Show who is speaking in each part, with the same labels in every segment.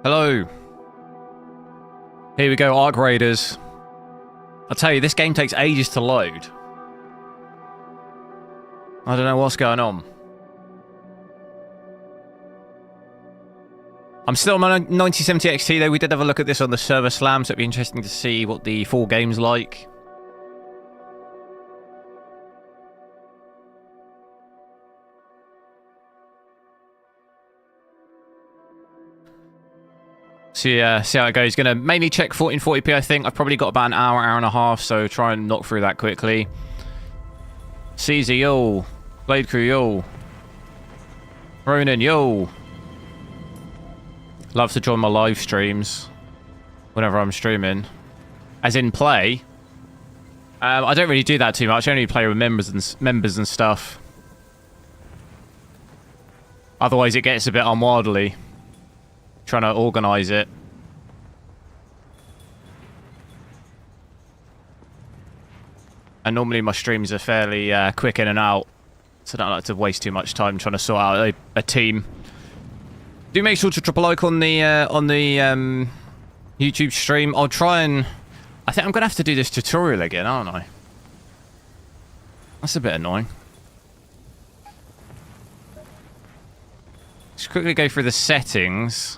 Speaker 1: Hello. Here we go, Arc Raiders. I'll tell you, this game takes ages to load. I don't know what's going on. I'm still on my 9070 XT though. We did have a look at this on the server slam, so it'd be interesting to see what the full game's like. See how it goes. Gonna mainly check 1440p, I think. I've probably got about an hour and a half, so try and knock through that quickly. Caesar, yo. Blade Crew, yo. Ronan, yo. Love to join my live streams whenever I'm streaming. As in play. I don't really do that too much. I only play with members and stuff. Otherwise it gets a bit unwieldy. Trying to organise it. And normally my streams are fairly quick in and out, so I don't like to waste too much time trying to sort out a team. Do make sure to drop a like on the YouTube stream. I'll try and... I think I'm going to have to do this tutorial again, aren't I? That's a bit annoying. Let's quickly go through the settings.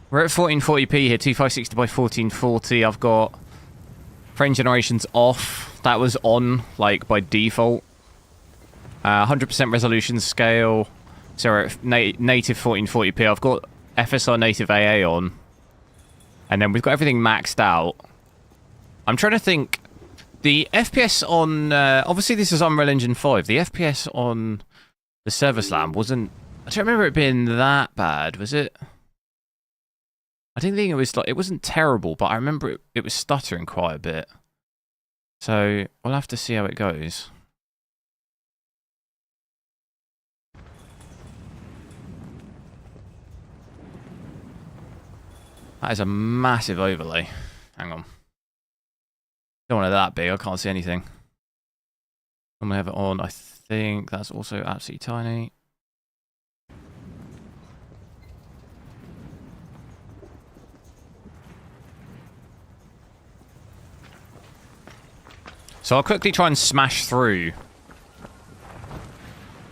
Speaker 1: We're at 1440p here, 2560 by 1440. I've got frame generations off. That was on, like, by default. 100% resolution scale. So we're at native 1440p. I've got FSR native AA on. And then we've got everything maxed out. I'm trying to think. The FPS on... obviously, this is Unreal Engine 5. The FPS on the server slam wasn't... I don't remember it being that bad, was it? I didn't think it was like... It wasn't terrible, but I remember it was stuttering quite a bit. So, we'll have to see how it goes. That is a massive overlay. Hang on. Don't want it that big, I can't see anything. I'm gonna have it on, I think that's also absolutely tiny. So I'll quickly try and smash through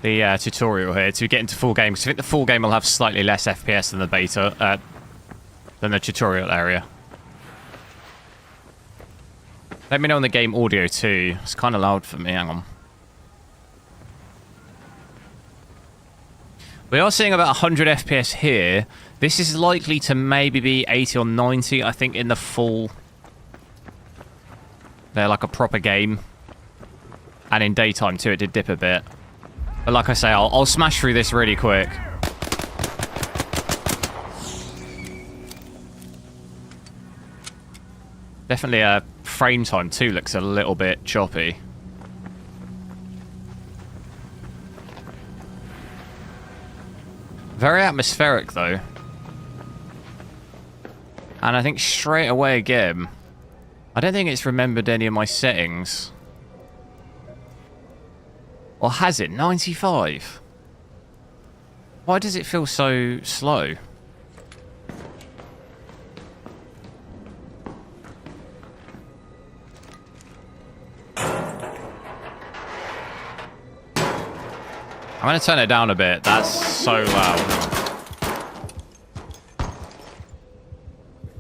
Speaker 1: the tutorial here to get into full game, because I think the full game will have slightly less FPS than the beta, than the tutorial area. Let me know on the game audio too. It's kind of loud for me, hang on. We are seeing about 100 FPS here. This is likely to maybe be 80 or 90, I think, in the full... They're like a proper game. And in daytime too, it did dip a bit. But like I say, I'll smash through this really quick. Definitely frame time too looks a little bit choppy. Very atmospheric though. And I think straight away again... I don't think it's remembered any of my settings. Or has it? 95? Why does it feel so slow? I'm going to turn it down a bit. That's so loud.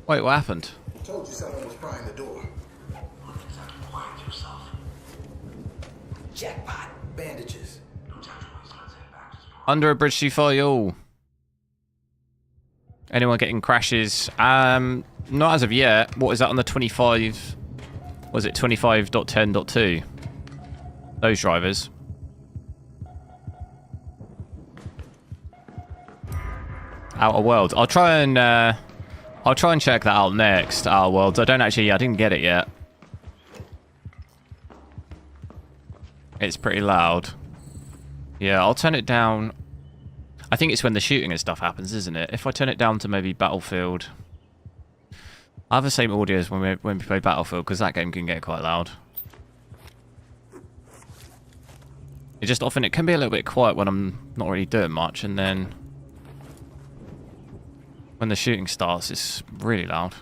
Speaker 1: Wait, what happened?
Speaker 2: I told you someone was prying the door. Jackpot. Bandages.
Speaker 1: Under a bridge too far, yo. Anyone getting crashes? Not as of yet. What is that on the 25? Was it 25.10.2? Those drivers. Outer Worlds. I'll try and check that out next. Outer Worlds. I didn't get it yet. It's pretty loud. Yeah, I'll turn it down. I think it's when the shooting and stuff happens, isn't it? If I turn it down to maybe Battlefield. I have the same audio as when we play Battlefield, because that game can get quite loud. It can be a little bit quiet when I'm not really doing much, and then When the shooting starts, it's really loud.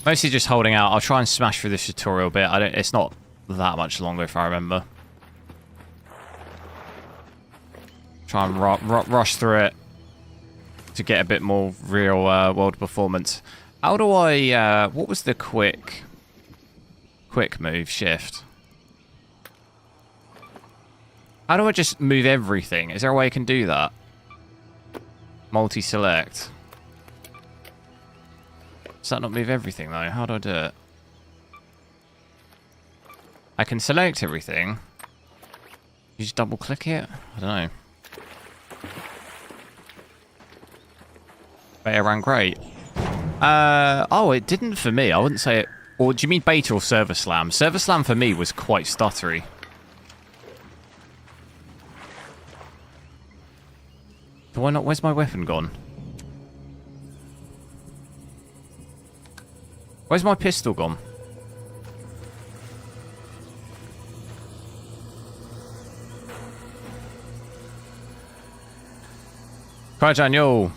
Speaker 1: Mostly just holding out. I'll try and smash through this tutorial bit. It's not that much longer if I remember. Try and rush through it to get a bit more real world performance. How do I... what was the quick move? Shift. How do I just move everything? Is there a way I can do that? Multi-select. Does that not move everything, though? How do I do it? I can select everything. You just double-click it? I don't know. Beta ran great. Oh, it didn't for me. I wouldn't say it... Or do you mean beta or server slam? Server slam for me was quite stuttery. Why not? Where's my weapon gone? Where's my pistol gone? Cryjan, yo.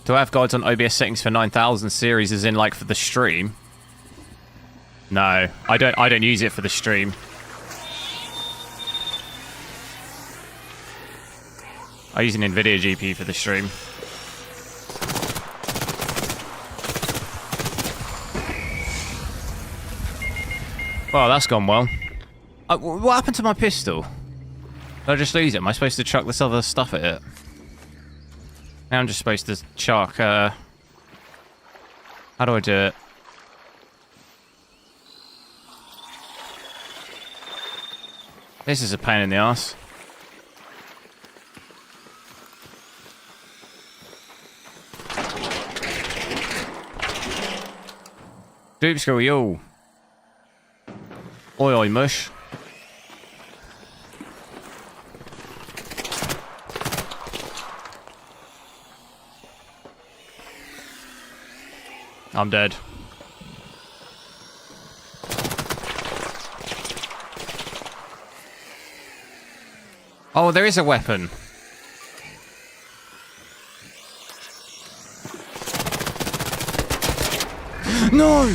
Speaker 1: Do I have guides on OBS settings for 9000 series as in like for the stream? No, I don't use it for the stream. I use an NVIDIA GPU for the stream. Well, that's gone well. What happened to my pistol? Did I just lose it? Am I supposed to chuck this other stuff at it? Now I'm just supposed to chuck, how do I do it? This is a pain in the ass. Doop school, yo. Oi, oi, mush. I'm dead. Oh, there is a weapon. No!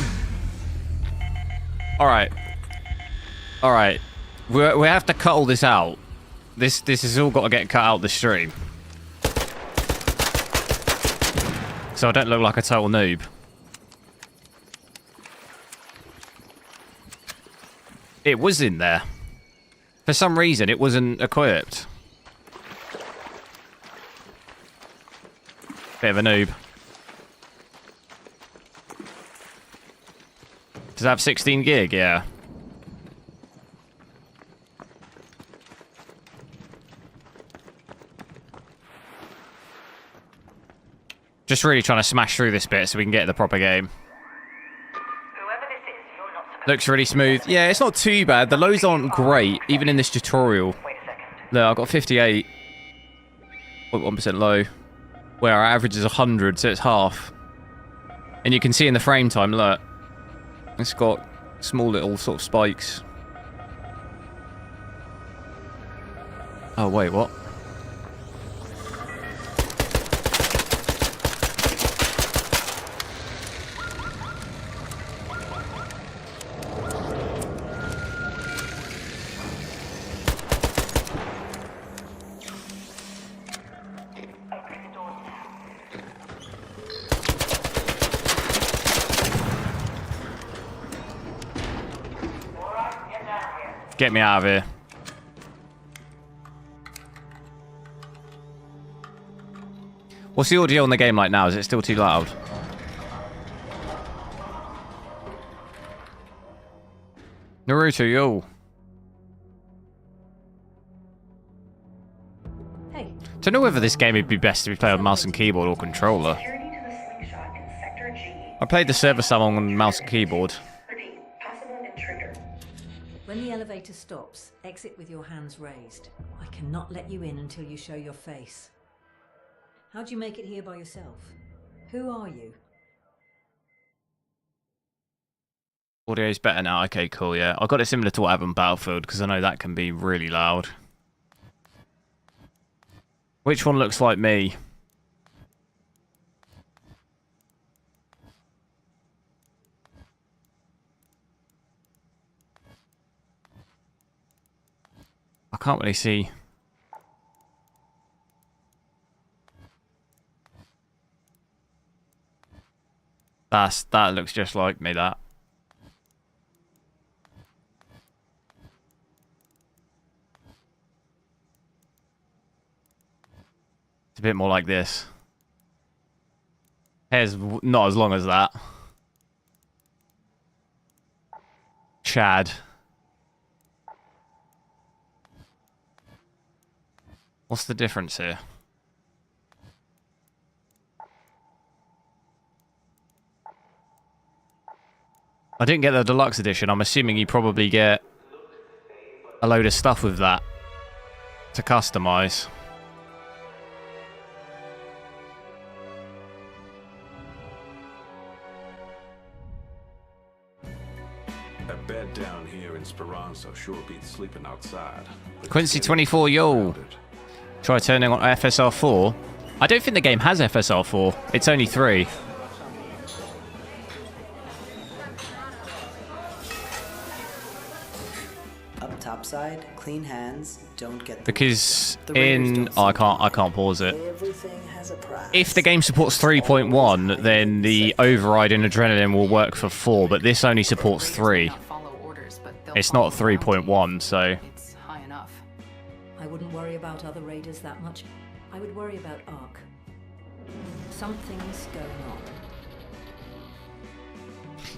Speaker 1: Alright. Alright. We have to cut all this out. This has all got to get cut out the stream. So I don't look like a total noob. It was in there. For some reason, it wasn't equipped. Bit of a noob. Does it have 16 gig? Yeah. Just really trying to smash through this bit so we can get the proper game. Looks really smooth. Yeah, it's not too bad. The lows aren't great, even in this tutorial. Look, I've got 58.1% low, where our average is 100, so it's half. And you can see in the frame time, look, it's got small little sort of spikes. Oh, wait, what? Get me out of here. What's the audio on the game like now? Is it still too loud? Naruto, yo.
Speaker 3: Hey.
Speaker 1: Don't know whether this game would be best to be played on mouse and keyboard or controller. I played the server sum on mouse and keyboard.
Speaker 3: When the elevator stops, exit with your hands raised. I cannot let you in until you show your face. How'd you make it here by yourself? Who are you?
Speaker 1: Audio's better now. Okay, cool, yeah. I got it similar to what I have on Battlefield, because I know that can be really loud. Which one looks like me? I can't really see. That looks just like me, that. It's a bit more like this. Hair's not as long as that. Chad. What's the difference here? I didn't get the deluxe edition. I'm assuming you probably get a load of stuff with that to customize.
Speaker 4: A bed down here in Speranza sure beats sleeping outside.
Speaker 1: Quincy24, yo. Try turning on FSR4. I don't think the game has FSR4. It's only 3.
Speaker 5: Up topside, clean hands, don't get the
Speaker 1: Because
Speaker 5: the raiders
Speaker 1: in...
Speaker 5: don't
Speaker 1: Oh,
Speaker 5: see
Speaker 1: I can't pause it.
Speaker 5: everything has a price.
Speaker 1: If the game supports 3.1, then the override in Adrenaline will work for 4, but this only supports 3. It's not 3.1, so...
Speaker 6: It's high enough.
Speaker 3: I wouldn't worry about other raiders that much. I would worry about Ark. Something's going on.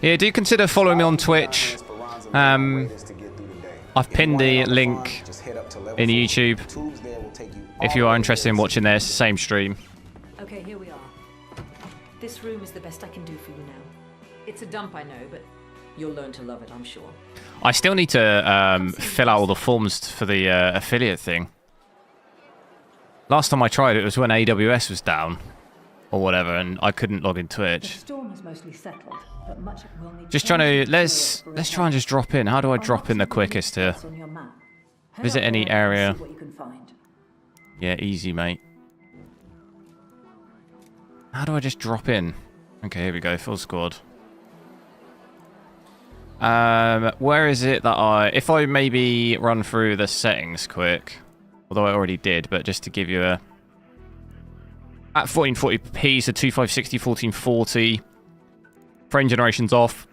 Speaker 1: Yeah, do consider following me on Twitch. I've pinned the link in YouTube if you are interested in watching this same stream.
Speaker 3: Okay, here we are. This room is the best I can do for you now. It's a dump, I know, but you'll learn to love it, I'm sure.
Speaker 1: I still need to fill out all the forms for the affiliate thing. Last time I tried it was when AWS was down or whatever, and I couldn't log in
Speaker 3: The
Speaker 1: Twitch.
Speaker 3: storm has mostly settled, but much will need
Speaker 1: Just trying to let's try and just drop in. How do I drop in the quickest here? Visit any area.
Speaker 3: See what you can find.
Speaker 1: Yeah, easy, mate. How do I just drop in? Okay, here we go. Full squad. Where is it that if I maybe run through the settings quick, although I already did, but just to give you a... At 1440p, so 2560, 1440. Frame generation's off.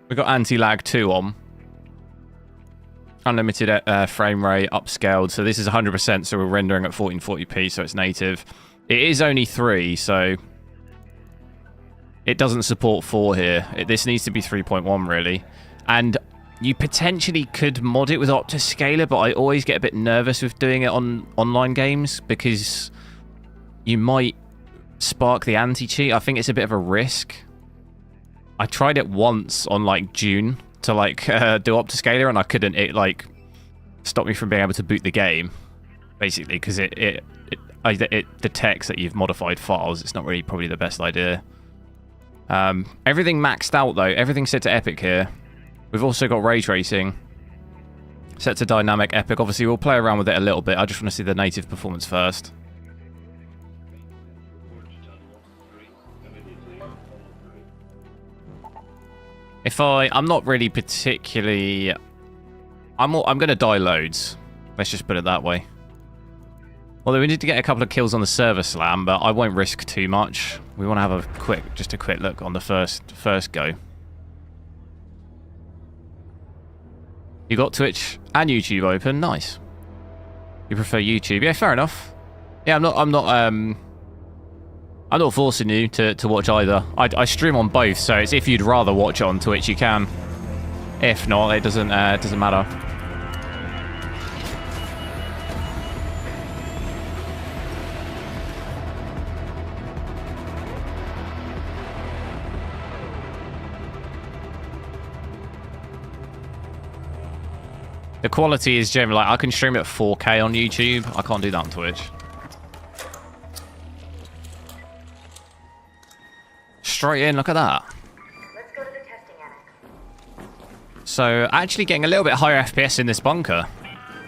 Speaker 1: We've got anti-lag 2 on. Unlimited frame rate, upscaled. So this is 100%, so we're rendering at 1440p, so it's native. It is only 3, so... It doesn't support 4 here. This needs to be 3.1, really. And you potentially could mod it with Optiscaler, but I always get a bit nervous with doing it on online games because you might spark the anti-cheat. I think it's a bit of a risk. I tried it once on, like, June to, like, do Optiscaler, and I couldn't. It, like, stopped me from being able to boot the game, basically, because it detects that you've modified files. It's not really probably the best idea. Everything maxed out, though. Everything's set to epic here. We've also got ray tracing set to dynamic epic. Obviously, we'll play around with it a little bit. I just want to see the native performance first. I'm not really particularly... I'm going to die loads. Let's just put it that way. Although we need to get a couple of kills on the server slam, but I won't risk too much. We want to have just a quick look on the first go. You got Twitch and YouTube open, nice. You prefer YouTube? Yeah, fair enough. Yeah, I'm not forcing you to watch either. I stream on both, so it's if you'd rather watch it on Twitch, you can. If not, it doesn't matter. The quality is generally like I can stream it at 4K on YouTube. I can't do that on Twitch. Straight in, look at that.
Speaker 7: Let's go to the testing annex.
Speaker 1: So, actually getting a little bit higher FPS in this bunker.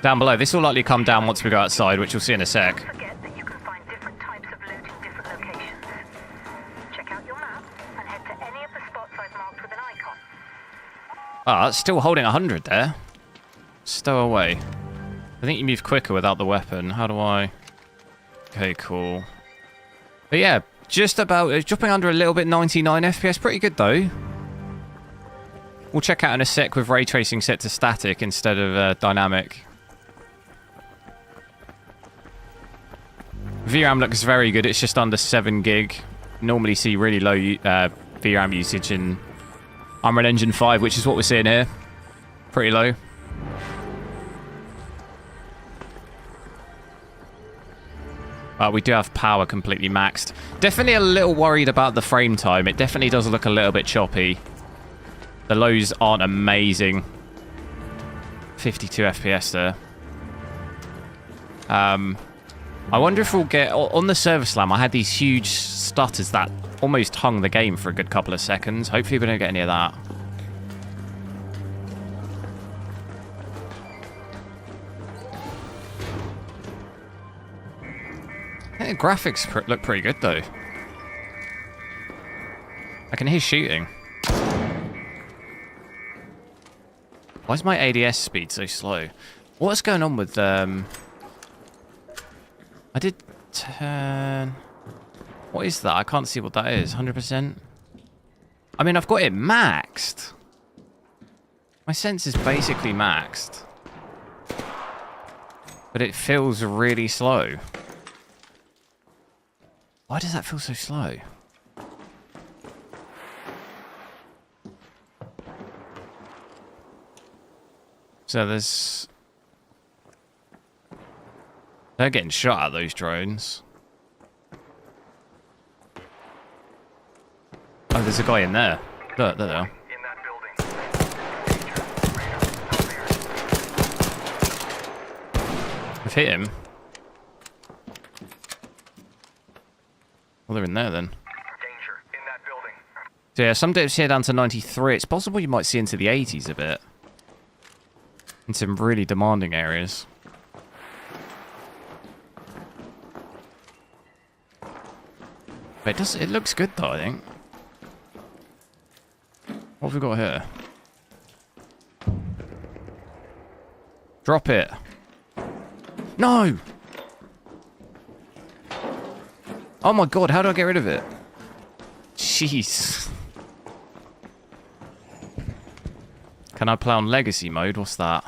Speaker 1: Down below. This will likely come down once we go outside, which we'll see in a sec.
Speaker 6: Forget that you can find different types of loot in different locations. Check out your map and head to any of the spots I've marked with an icon.
Speaker 1: Ah, it's still holding 100 there. Stow away. I think you move quicker without the weapon. How do I... Okay, cool. But yeah, just about... It's dropping under a little bit, 99 FPS. Pretty good, though. We'll check out in a sec with ray tracing set to static instead of dynamic. VRAM looks very good. It's just under 7 gig. Normally see really low VRAM usage in Unreal Engine 5, which is what we're seeing here. Pretty low. We do have power completely maxed. Definitely a little worried about the frame time. It definitely does look a little bit choppy. The lows aren't amazing. 52 FPS there. I wonder if we'll get... On the server slam, I had these huge stutters that almost hung the game for a good couple of seconds. Hopefully we don't get any of that. I think the graphics look pretty good, though. I can hear shooting. Why is my ADS speed so slow? What's going on with... I did turn... What is that? I can't see what that is. 100%? I mean, I've got it maxed. My sense is basically maxed. But it feels really slow. Why does that feel so slow? So there's... They're getting shot at, those drones. Oh, there's a guy in there. Look, there they are.
Speaker 6: In that building.
Speaker 1: I've hit him. Well, they're in there then.
Speaker 6: Danger in that building.
Speaker 1: So yeah, some dips here down to 93. It's possible you might see into the 80s a bit. In some really demanding areas. But it looks good though, I think. What have we got here? Drop it. No! Oh my god, how do I get rid of it? Jeez. Can I play on legacy mode? What's that?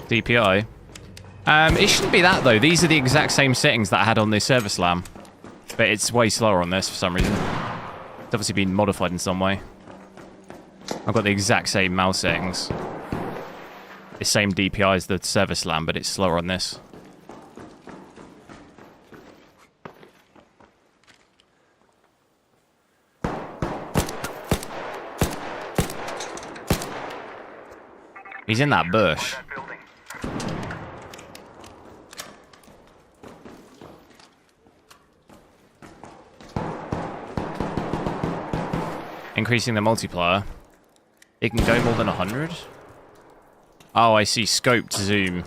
Speaker 1: DPI. It shouldn't be that though. These are the exact same settings that I had on the server slam. But it's way slower on this for some reason. It's obviously been modified in some way. I've got the exact same mouse settings. The same DPI as the server slam, but it's slower on this. He's in that bush. Increasing the multiplier. It can go more than 100? Oh, I see. Scoped zoom.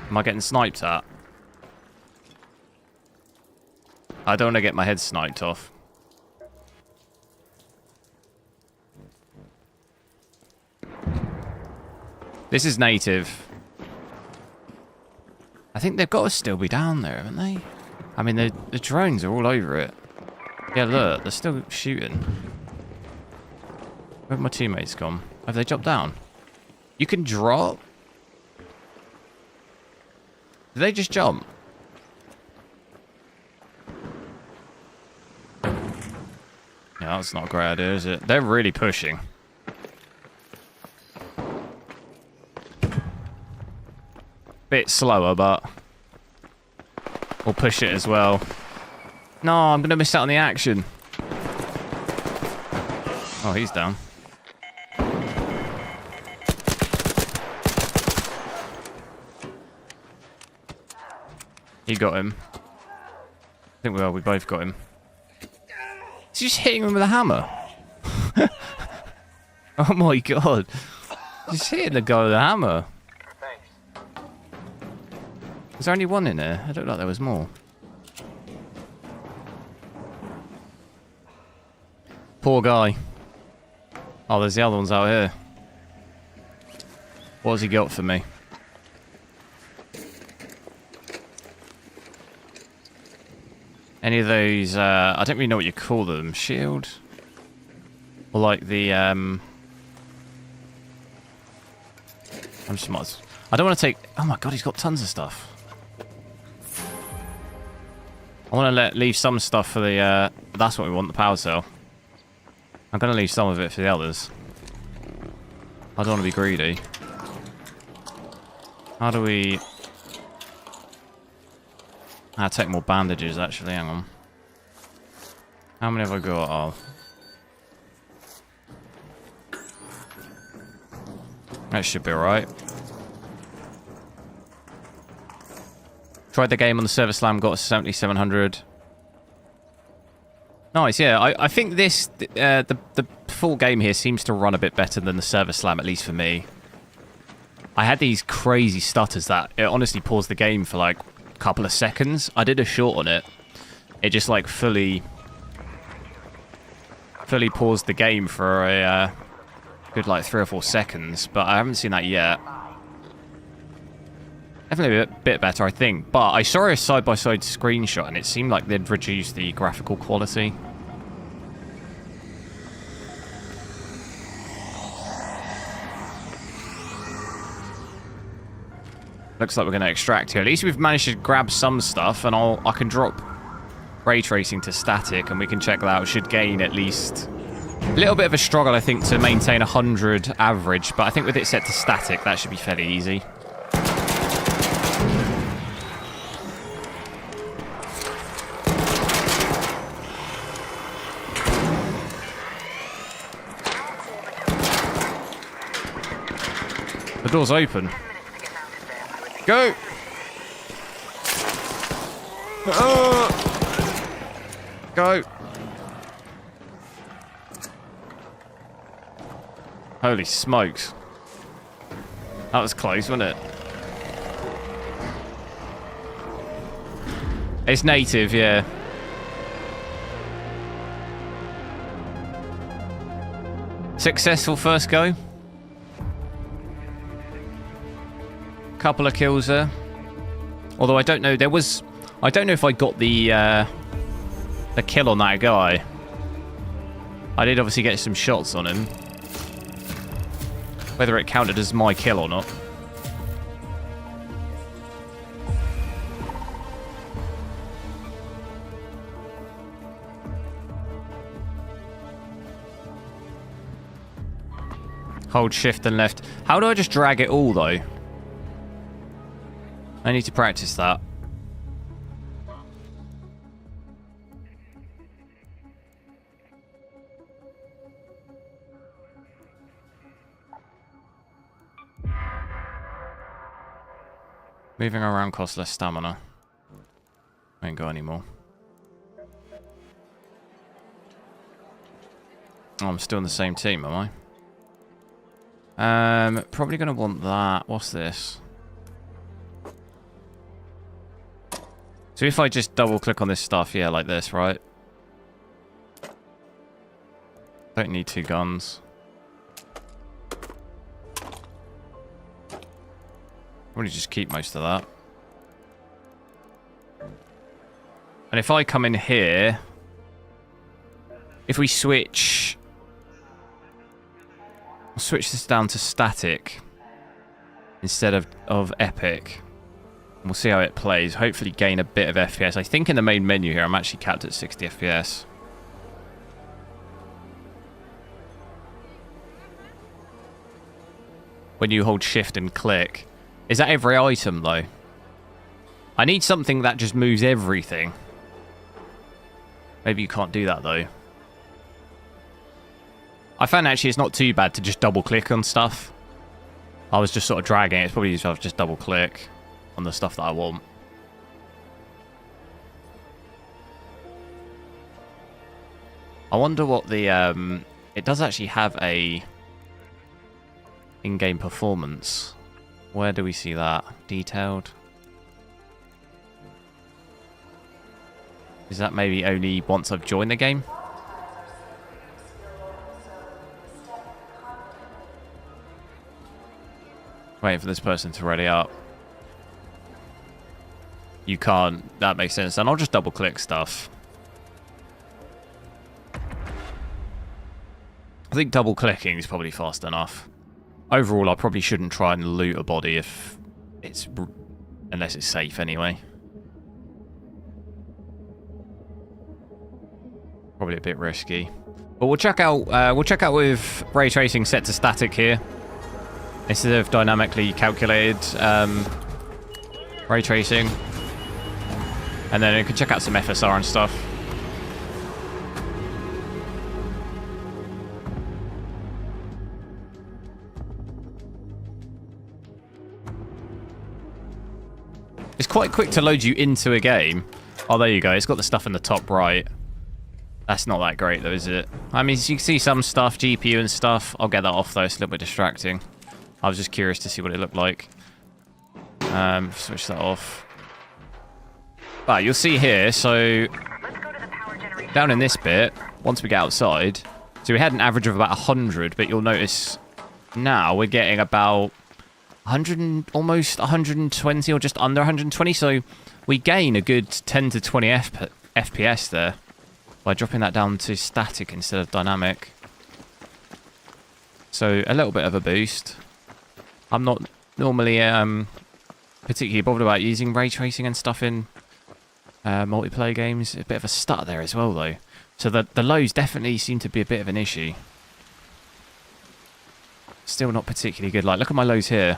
Speaker 1: Am I getting sniped at? I don't want to get my head sniped off. This is native. I think they've got to still be down there, haven't they? I mean, the drones are all over it. Yeah, look, they're still shooting. Where have my teammates gone? Have they dropped down? You can drop? Did they just jump? Yeah, that's not a great idea, is it? They're really pushing. Bit slower, but we'll push it as well. No, I'm going to miss out on the action. Oh, he's down. He got him. I think we both got him. Is he just hitting him with a hammer? Oh my god. He's hitting the guy with a hammer. Was there only one in there? I don't like there was more. Poor guy. Oh, there's the other ones out here. What has he got for me? Any of those, I don't really know what you call them. Shield? Or like the, I'm just I don't want to take... Oh my god, he's got tons of stuff. I want to leave some stuff for the, that's what we want, the power cell. I'm going to leave some of it for the others. I don't want to be greedy. How do we... I'll take more bandages, actually. Hang on. How many have I got? Oh. That should be alright. Tried the game on the server slam, got a 7700. Nice, yeah. I think this... the full game here seems to run a bit better than the server slam, at least for me. I had these crazy stutters that it honestly paused the game for like couple of seconds. I did a short on it. It just like fully paused the game for a good like 3 or 4 seconds, but I haven't seen that yet. Definitely a bit better, I think. But I saw a side-by-side screenshot and it seemed like they'd reduced the graphical quality. Looks like we're going to extract here. At least we've managed to grab some stuff, and I can drop ray tracing to static, and we can check that out. Should gain at least a little bit of a struggle, I think, to maintain 100 average, but I think with it set to static, that should be fairly easy. The door's open. Go! Go! Holy smokes. That was close, wasn't it? It's native, yeah. Successful first go. Couple of kills there. Although I don't know, I don't know if I got the kill on that guy. I did obviously get some shots on him. Whether it counted as my kill or not. Hold shift and left. How do I just drag it all though? I need to practice that. Moving around costs less stamina. I ain't got any more. Oh, I'm still in the same team, am I? Probably gonna want that. What's this? So if I just double click on this stuff, yeah, like this, right? Don't need 2 guns. Probably just keep most of that. And if I come in here, if we switch... I'll switch this down to static instead of epic. We'll see how it plays. Hopefully gain a bit of FPS. I think in the main menu here, I'm actually capped at 60 FPS. When you hold shift and click. Is that every item, though? I need something that just moves everything. Maybe you can't do that, though. I found actually it's not too bad to just double click on stuff. I was just sort of dragging it. It's probably easier to just double click on the stuff that I want. I wonder what the it does actually have a in-game performance. Where do we see that? Detailed. Is that maybe only once I've joined the game? Waiting for this person to ready up. You can't. That makes sense. And I'll just double click stuff. I think double clicking is probably fast enough. Overall, I probably shouldn't try and loot a body if it's... unless it's safe anyway. Probably a bit risky. But we'll check out with ray tracing set to static here. Instead of dynamically calculated ray tracing. And then we can check out some FSR and stuff. It's quite quick to load you into a game. Oh, there you go. It's got the stuff in the top right. That's not that great, though, is it? I mean, you can see some stuff, GPU and stuff. I'll get that off, though. It's a little bit distracting. I was just curious to see what it looked like. Switch that off. But you'll see here, so... down in this bit, once we get outside... so we had an average of about 100, but you'll notice now we're getting about... 100 and almost 120 or just under 120, so we gain a good 10 to 20 FPS there by dropping that down to static instead of dynamic. So a little bit of a boost. I'm not normally particularly bothered about using ray tracing and stuff in multiplayer games. A bit of a stutter there as well, though. So the lows definitely seem to be a bit of an issue. Still not particularly good. Like, look at my lows here.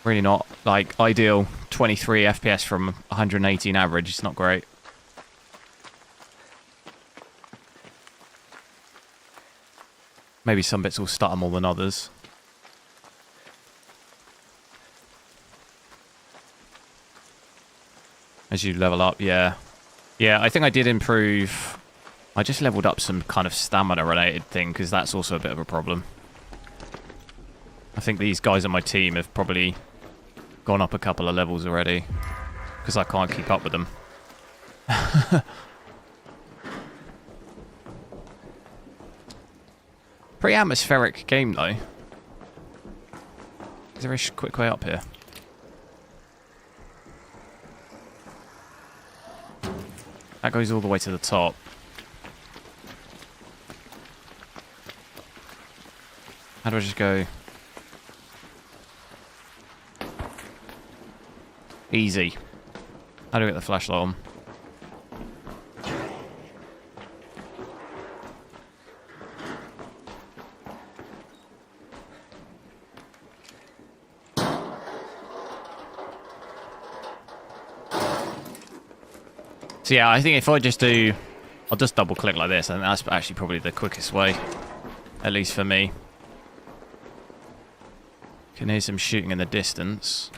Speaker 1: Really not, like, ideal. 23 FPS from 118 average. It's not great. Maybe some bits will stutter more than others. As you level up, yeah. Yeah, I think I did improve... I just leveled up some kind of stamina-related thing, because that's also a bit of a problem. I think these guys on my team have probably gone up a couple of levels already, because I can't keep up with them. Pretty atmospheric game, though. Is there a quick way up here? That goes all the way to the top. How do I just go? Easy. How do I get the flashlight on? So yeah, I think if I just do... I'll just double click like this, and that's actually probably the quickest way. At least for me. Can hear some shooting in the distance.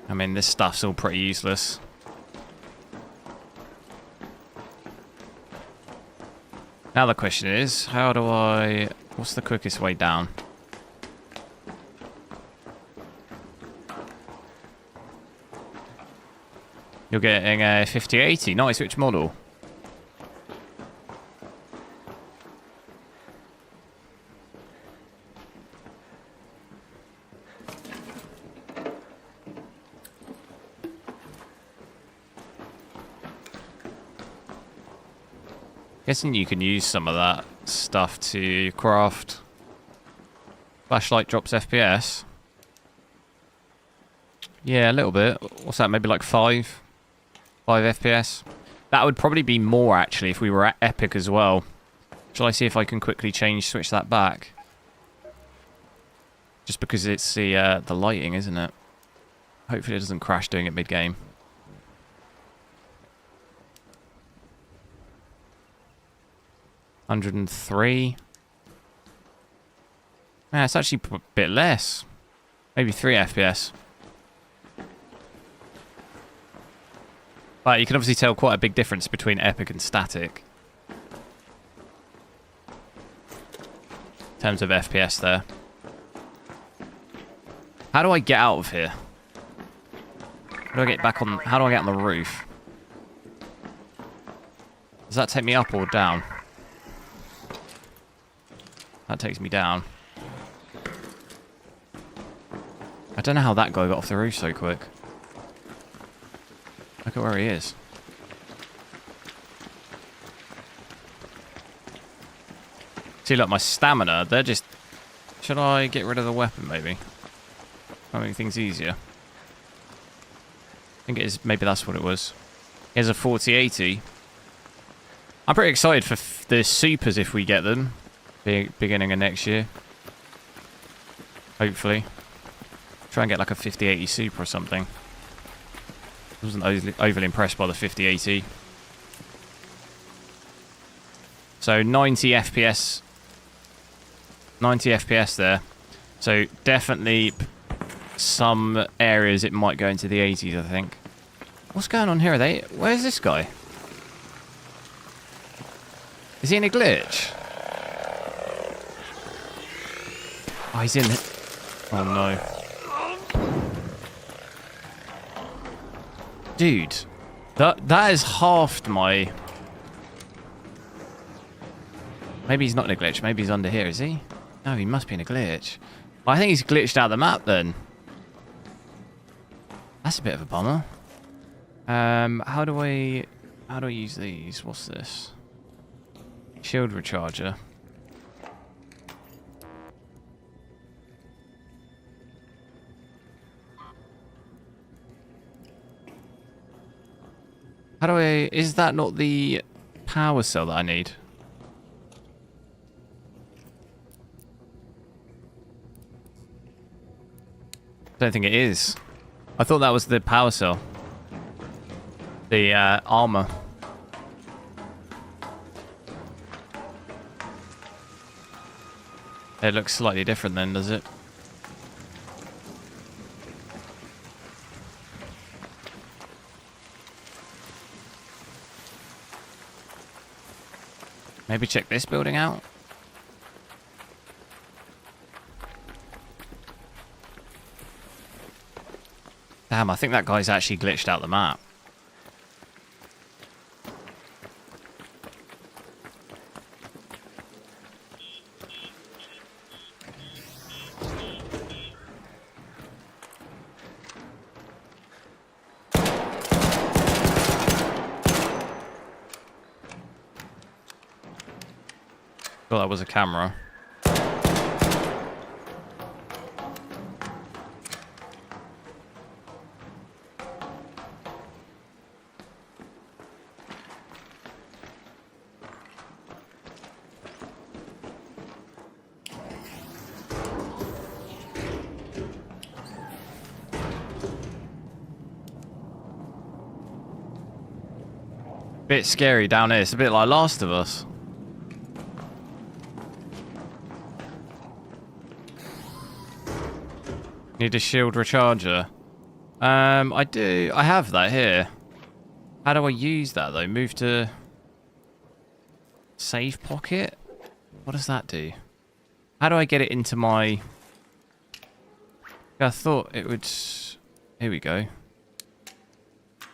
Speaker 1: I mean, this stuff's all pretty useless. Now the question is, how do I... what's the quickest way down? You're getting a 5080. Nice, which model? Guessing you can use some of that stuff to craft. Flashlight drops FPS. Yeah, a little bit. What's that? Maybe like 5 FPS. That would probably be more actually if we were at Epic as well. Shall I see if I can quickly switch that back? Just because it's the lighting, isn't it? Hopefully it doesn't crash doing it mid-game. 103. Yeah, it's actually a bit less. Maybe 3 FPS. But you can obviously tell quite a big difference between epic and static. In terms of FPS there. How do I get out of here? How do I get back on... How do I get on the roof? Does that take me up or down? That takes me down. I don't know how that guy got off the roof so quick. Look at where he is. See, look, my stamina, they're just... Should I get rid of the weapon, maybe? Might make things easier. I think it is... Maybe that's what it was. Here's a 4080. I'm pretty excited for the supers if we get them. Beginning of next year. Hopefully. Try and get like a 5080 super or something. I wasn't overly impressed by the 5080. So 90 FPS. 90 FPS there. So definitely some areas it might go into the 80s, I think. What's going on here? Where's this guy? Is he in a glitch? Oh, he's in... Oh, no. Dude. That has halved my... Maybe he's not in a glitch. Maybe he's under here, is he? No, he must be in a glitch. I think he's glitched out the map, then. That's a bit of a bummer. How do I use these? What's this? Shield recharger. How do I... Is that not the power cell that I need? I don't think it is. I thought that was the power cell. The armor. It looks slightly different then, does it? Maybe check this building out. Damn, I think that guy's actually glitched out the map. Thought that was a camera. Bit scary down here. It's a bit like Last of Us. Need a shield recharger. I do. I have that here. How do I use that though? Move to save pocket? What does that do? How do I get it into my... I thought it would... Here we go.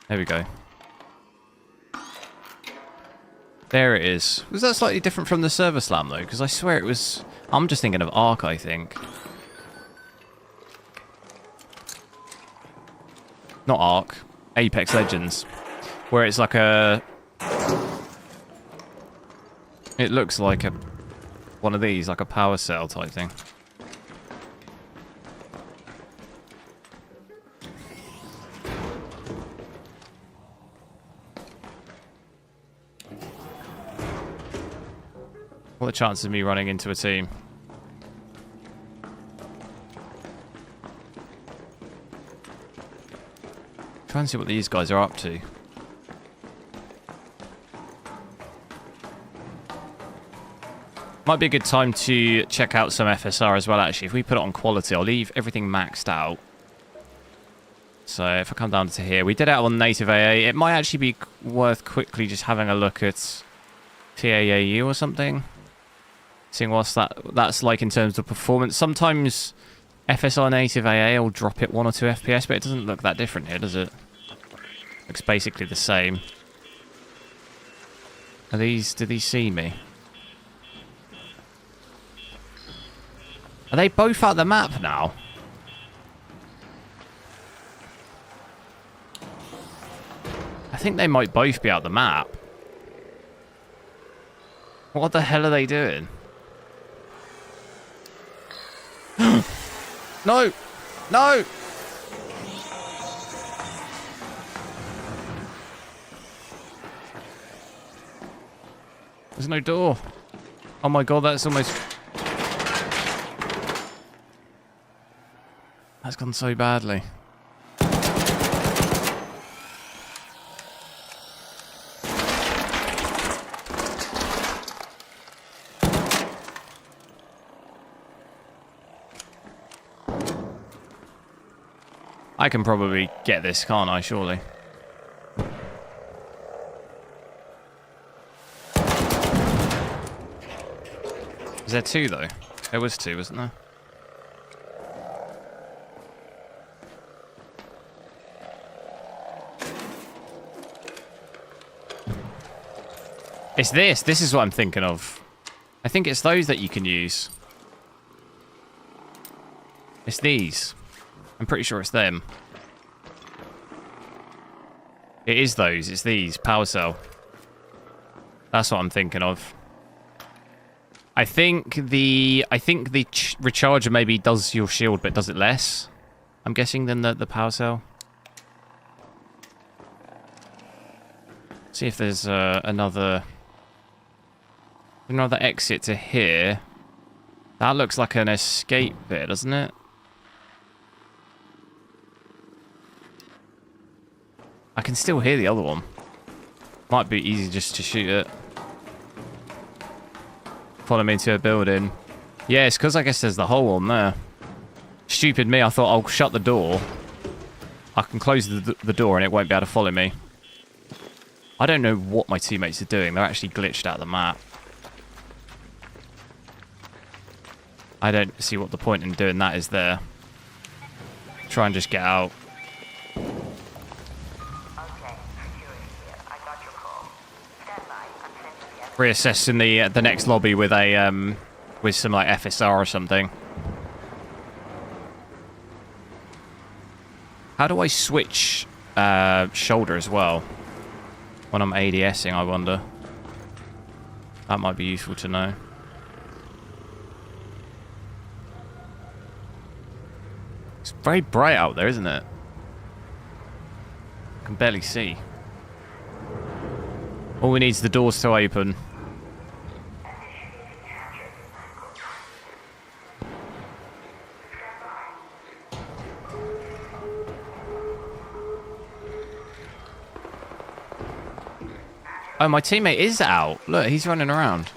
Speaker 1: There we go. There it is. Was that slightly different from the server slam though? Because I swear it was... I'm just thinking of Ark, I think. Not Ark. Apex Legends. Where it's like a... It looks like a... One of these, like a power cell type thing. What are the chances of me running into a team? Try and see what these guys are up to. Might be a good time to check out some FSR as well, actually. If we put it on quality, I'll leave everything maxed out. So if I come down to here, we did it on native AA. It might actually be worth quickly just having a look at TAAU or something. Seeing what that's like in terms of performance. Sometimes FSR native AA will drop it 1 or 2 FPS, but it doesn't look that different here, does it? Looks basically the same. Do these see me? Are they both out the map now? I think they might both be out the map. What the hell are they doing? No! No! There's no door. Oh my god, that's almost... That's gone so badly. I can probably get this, can't I, surely? Is there 2, though? There was 2, wasn't there? It's this. This is what I'm thinking of. I think it's those that you can use. It's these. I'm pretty sure it's them. It is those. It's these. Power cell. That's what I'm thinking of. I think the recharger maybe does your shield, but does it less, I'm guessing, than the power cell. See if there's another exit to here. That looks like an escape bit, doesn't it? I can still hear the other one. Might be easy just to shoot it. Follow me to a building. Yeah, it's because I guess there's the hole on there. Stupid me, I thought I'll shut the door. I can close the door and it won't be able to follow me. I don't know what my teammates are doing. They're actually glitched out of the map. I don't see what the point in doing that is there. Try and just get out. Reassessing the next lobby with a with some like FSR or something. How do I switch shoulder as well when I'm ADSing, I wonder? That might be useful to know. It's very bright out there, isn't it? I can barely see. All we need is the doors to open. Oh, my teammate is out. Look, he's running around.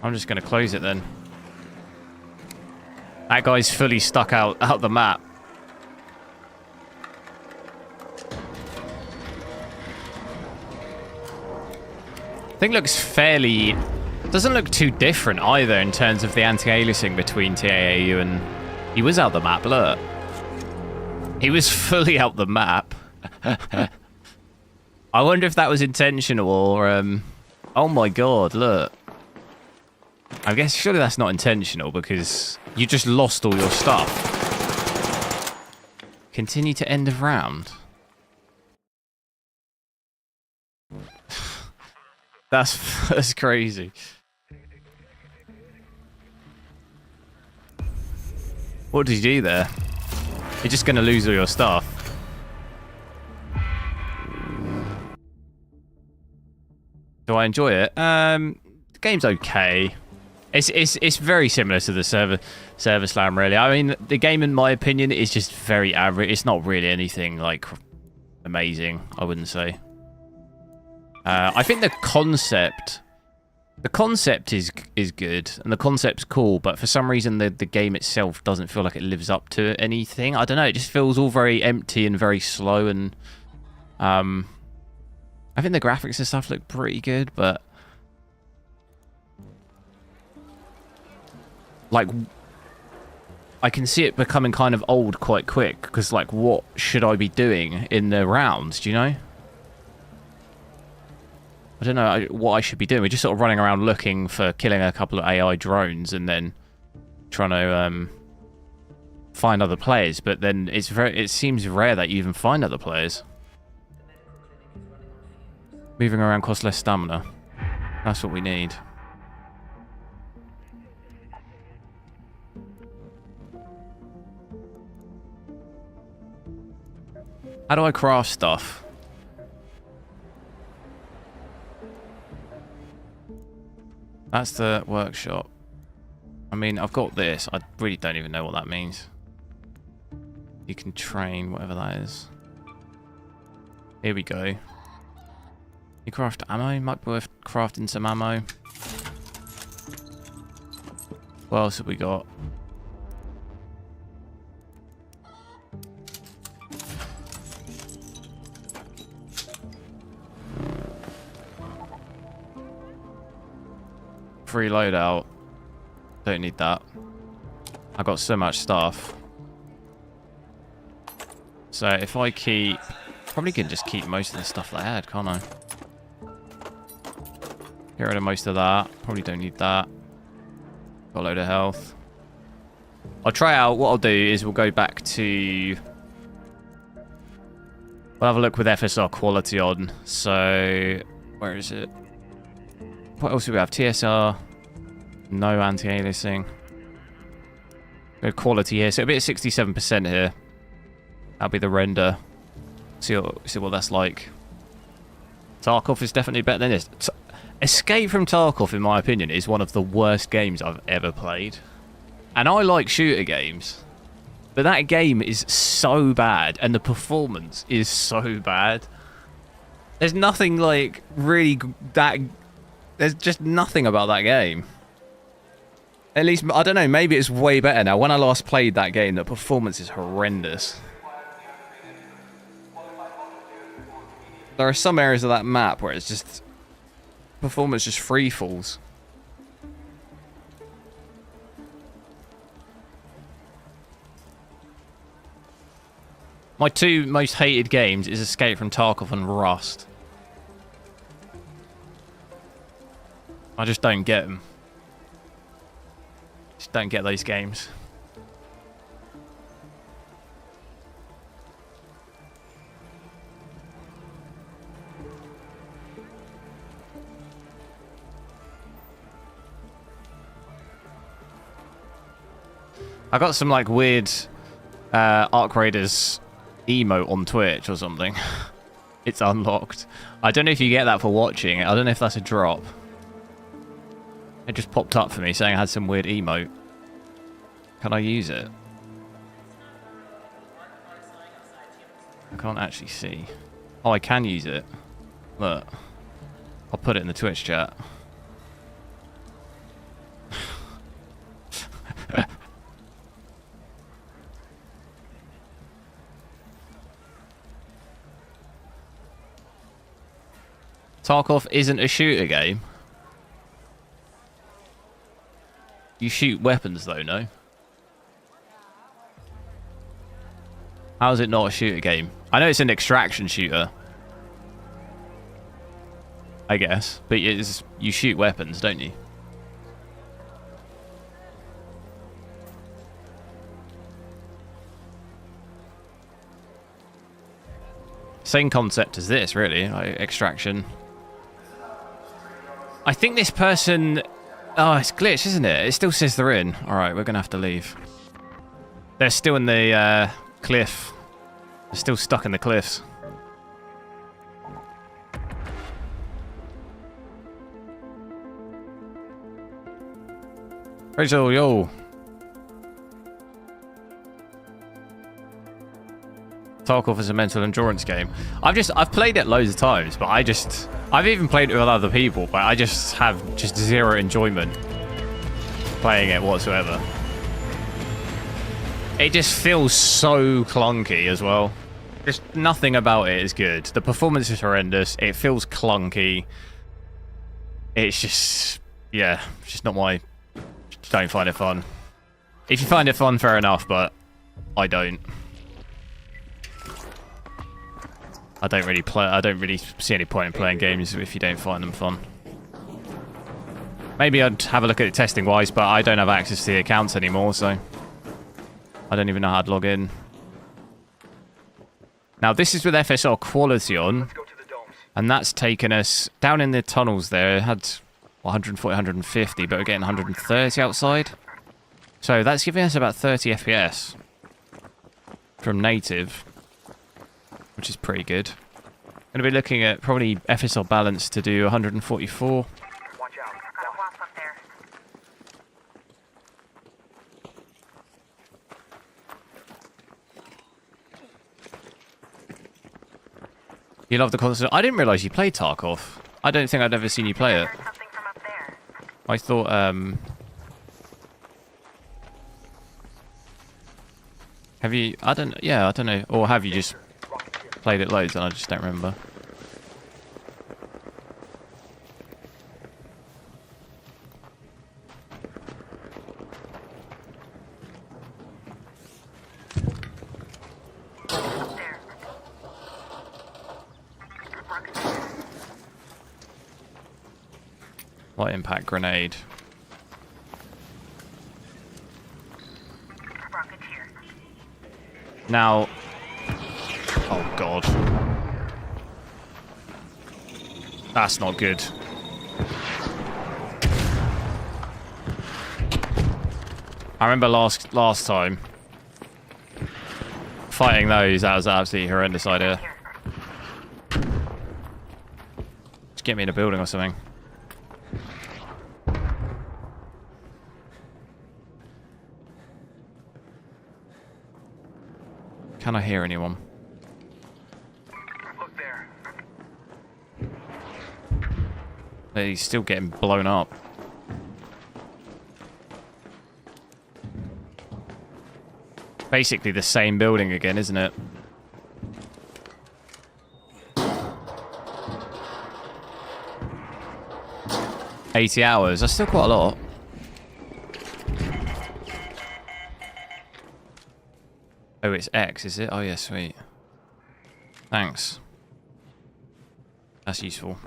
Speaker 1: I'm just going to close it then. That guy's fully stuck out the map. Thing looks fairly... Doesn't look too different either in terms of the anti-aliasing between TAAU and... He was out the map, look. He was fully out the map. I wonder if that was intentional or... Oh my god, look. I guess surely that's not intentional because you just lost all your stuff. Continue to end of round. That's crazy. What did you do there? You're just going to lose all your stuff. Do I enjoy it? The game's okay. It's very similar to the server slam, really. I mean, the game, in my opinion, is just very average. It's not really anything like amazing, I wouldn't say. I think the concept is good, and the concept's cool, but for some reason the game itself doesn't feel like it lives up to anything. I don't know, it just feels all very empty and very slow, and I think the graphics and stuff look pretty good, but like I can see it becoming kind of old quite quick, because like what should I be doing in the rounds, do you know? I don't know what I should be doing. We're just sort of running around looking for killing a couple of AI drones and then trying to find other players, but then it seems rare that you even find other players. Moving around costs less stamina. That's what we need. How do I craft stuff? That's the workshop. I mean, I've got this. I really don't even know what that means. You can train, whatever that is. Here we go. You craft ammo? Might be worth crafting some ammo. What else have we got? Free loadout. Don't need that. I got so much stuff. So if I keep... Probably can just keep most of the stuff that I had, can't I? Get rid of most of that. Probably don't need that. Got a load of health. I'll try out. What I'll do is we'll go back to... We'll have a look with FSR quality on. So... Where is it? What else do we have? TSR. No anti-aliasing. Good quality here. So it'll be at 67% here. That'll be the render. See what that's like. Tarkov is definitely better than this. Escape from Tarkov, in my opinion, is one of the worst games I've ever played. And I like shooter games. But that game is so bad, and the performance is so bad. There's nothing, like, really that... There's just nothing about that game. At least, I don't know, maybe it's way better now. When I last played that game, the performance is horrendous. There are some areas of that map where it's just... Performance just free falls. My two most hated games is Escape from Tarkov and Rust. I just don't get them. Just don't get those games. I got some like weird Arc Raiders emote on Twitch or something. It's unlocked. I don't know if you get that for watching. I don't know if that's a drop. It just popped up for me saying I had some weird emote. Can I use it? I can't actually see. Oh, I can use it. Look. I'll put it in the Twitch chat. Tarkov isn't a shooter game. You shoot weapons though, no? How is it not a shooter game? I know it's an extraction shooter. I guess. But you shoot weapons, don't you? Same concept as this, really. Like extraction. I think this person... Oh, it's glitched, isn't it? It still says they're in. Alright, we're going to have to leave. They're still in the cliff. They're still stuck in the cliffs. Rachel, yo. Tarkov is a mental endurance game. I've played it loads of times, but I've even played it with other people, but I just have zero enjoyment playing it whatsoever. It just feels so clunky as well. Just nothing about it is good. The performance is horrendous. It feels clunky. It's just, yeah, it's just not my... Just don't find it fun. If you find it fun, fair enough, but I don't. I don't really see any point in playing games if you don't find them fun. Maybe I'd have a look at it testing wise, but I don't have access to the accounts anymore, so I don't even know how to log in. Now this is with FSR quality on, and that's taken us down in the tunnels there. It had 140, 150, but we're getting 130 outside. So that's giving us about 30 FPS from native, which is pretty good. Going to be looking at probably FSR balance to do 144.
Speaker 6: Watch out. Got a wasp up there.
Speaker 1: You love the console. I didn't realise you played Tarkov. I don't think I'd ever seen you play it.
Speaker 6: Heard something from up there.
Speaker 1: I thought, have you... I don't know. Or have you just played it loads and I just don't remember?
Speaker 6: Up there.
Speaker 1: Light impact grenade.
Speaker 6: Rocket here.
Speaker 1: Now... Oh, God. That's not good. I remember last time fighting those, that was an absolutely horrendous idea. Just get me in a building or something. Can I hear anyone?
Speaker 6: Look there.
Speaker 1: He's still getting blown up. Basically the same building again, isn't it? $80 hours. That's still quite a lot. Oh, it's X, is it? Oh, yeah, sweet. Thanks. That's useful.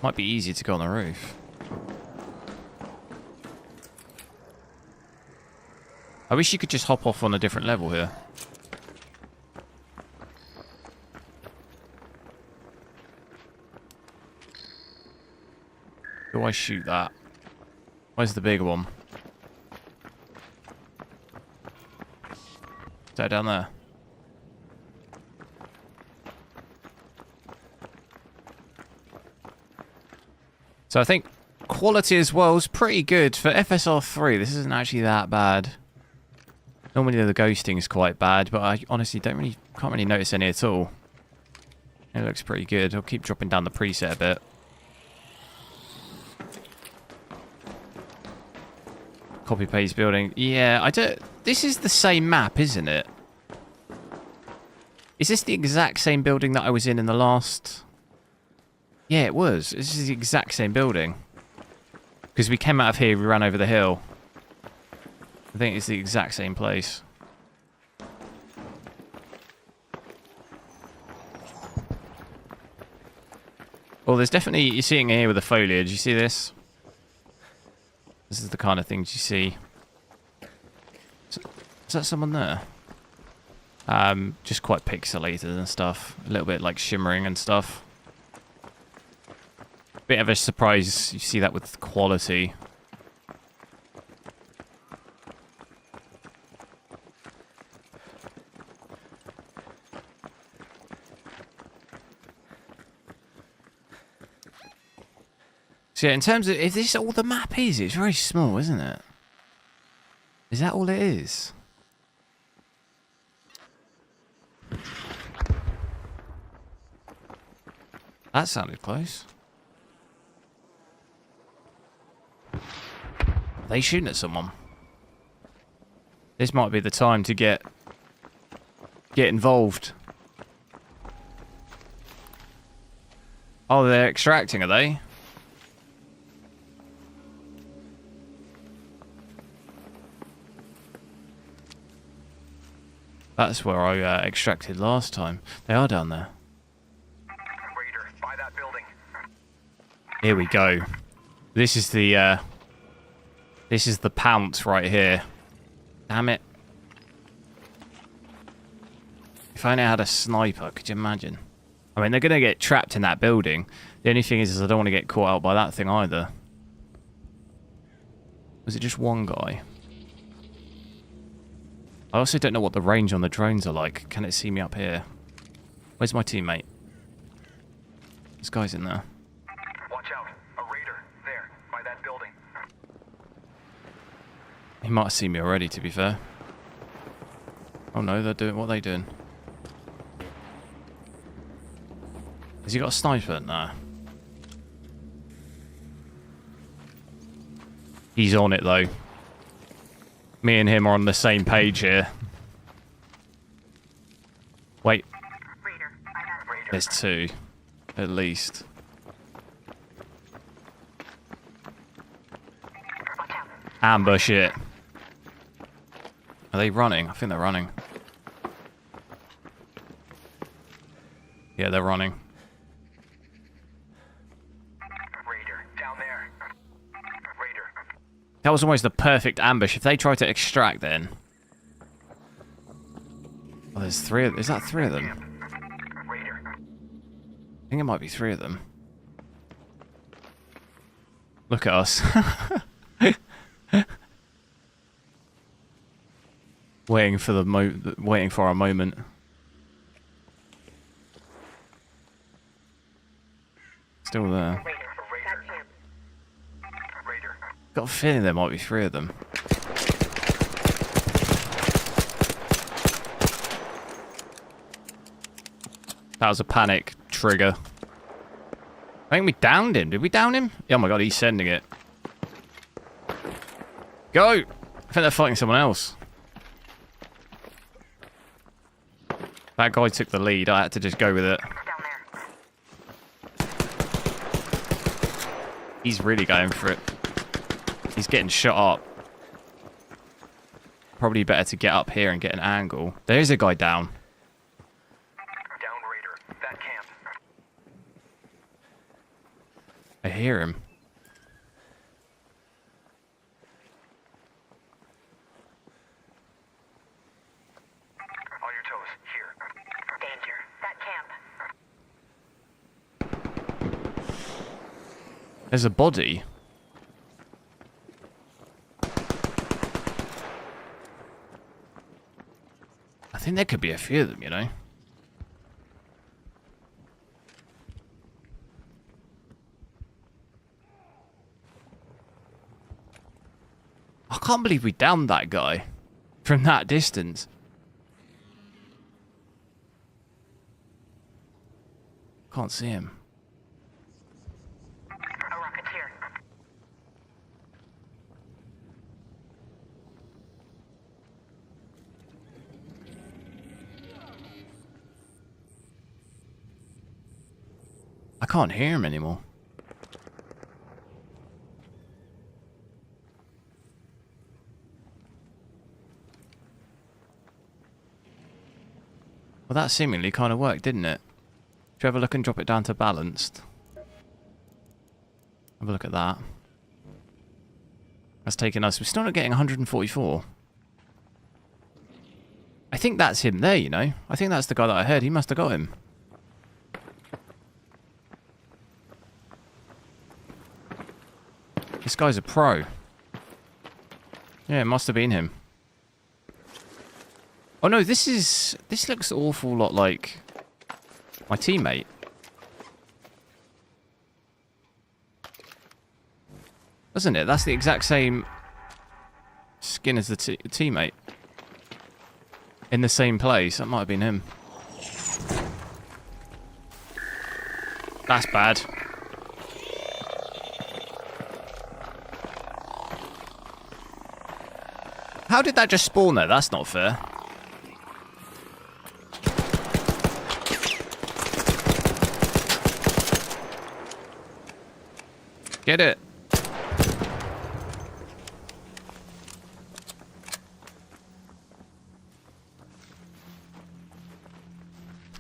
Speaker 1: Might be easier to go on the roof. I wish you could just hop off on a different level here. Do I shoot that? Where's the bigger one? Is that down there? So I think quality as well is pretty good. For FSR 3, this isn't actually that bad. Normally the ghosting is quite bad, but I honestly can't really notice any at all. It looks pretty good. I'll keep dropping down the preset a bit. Copy paste building. Yeah, I don't... This is the same map, isn't it? Is this the exact same building that I was in the last... Yeah, it was. This is the exact same building. Because we came out of here, we ran over the hill. I think it's the exact same place. Well, there's definitely... You're seeing it here with the foliage. You see this? This is the kind of things you see. Is that someone there? Just quite pixelated and stuff. A little bit like shimmering and stuff. Bit of a surprise you see that with quality. So yeah, in terms of, is this all the map is? It's very small, isn't it? Is that all it is? That sounded close. Are they shooting at someone? This might be the time to get involved. Oh, they're extracting, are they? That's where I extracted last time. They are down there.
Speaker 7: Raider, by that building.
Speaker 1: Here we go. This is the pounce right here. Damn it. If I only had a sniper, could you imagine? I mean, they're going to get trapped in that building. The only thing is I don't want to get caught out by that thing either. Was it just one guy? I also don't know what the range on the drones are like. Can it see me up here? Where's my teammate? This guy's in there.
Speaker 7: Watch out. A raider. There. By that building.
Speaker 1: He might have seen me already, to be fair. Oh no, they're doing... What are they doing? Has he got a sniper? Nah. He's on it, though. Me and him are on the same page here. Wait.
Speaker 6: Raider, by that raider.
Speaker 1: There's two. At least.
Speaker 6: Watch out.
Speaker 1: Ambush it. Are they running? I think they're running. Yeah, they're running.
Speaker 7: Raider, down there. Raider.
Speaker 1: That was almost the perfect ambush. If they try to extract, then... Oh, there's three of... Is that three of them?
Speaker 7: Raider.
Speaker 1: I think it might be three of them. Look at us. Waiting for our moment. Still there.
Speaker 6: Raider, that's him.
Speaker 7: Raider.
Speaker 1: Got a feeling there might be three of them. That was a panic trigger. I think we downed him. Did we down him? Oh my god, he's sending it. Go! I think they're fighting someone else. That guy took the lead. I had to just go with it.
Speaker 6: Down there.
Speaker 1: He's really going for it. He's getting shot up. Probably better to get up here and get an angle. There's a guy down.
Speaker 7: Down Raider. That camp.
Speaker 1: I hear him.
Speaker 7: On your toes. Here.
Speaker 6: Danger. That camp.
Speaker 1: There's a body. I think there could be a few of them, you know. I can't believe we downed that guy from that distance. Can't see him.
Speaker 6: A rocketeer.
Speaker 1: I can't hear him anymore. Well, that seemingly kind of worked, didn't it? Should we have a look and drop it down to balanced? Have a look at that. That's taking us... We're still not getting 144. I think that's him there, you know. I think that's the guy that I heard. He must have got him. This guy's a pro. Yeah, it must have been him. Oh no, this looks an awful lot like my teammate. Doesn't it? That's the exact same skin as the teammate. In the same place. That might have been him. That's bad. How did that just spawn there? That's not fair. Get it.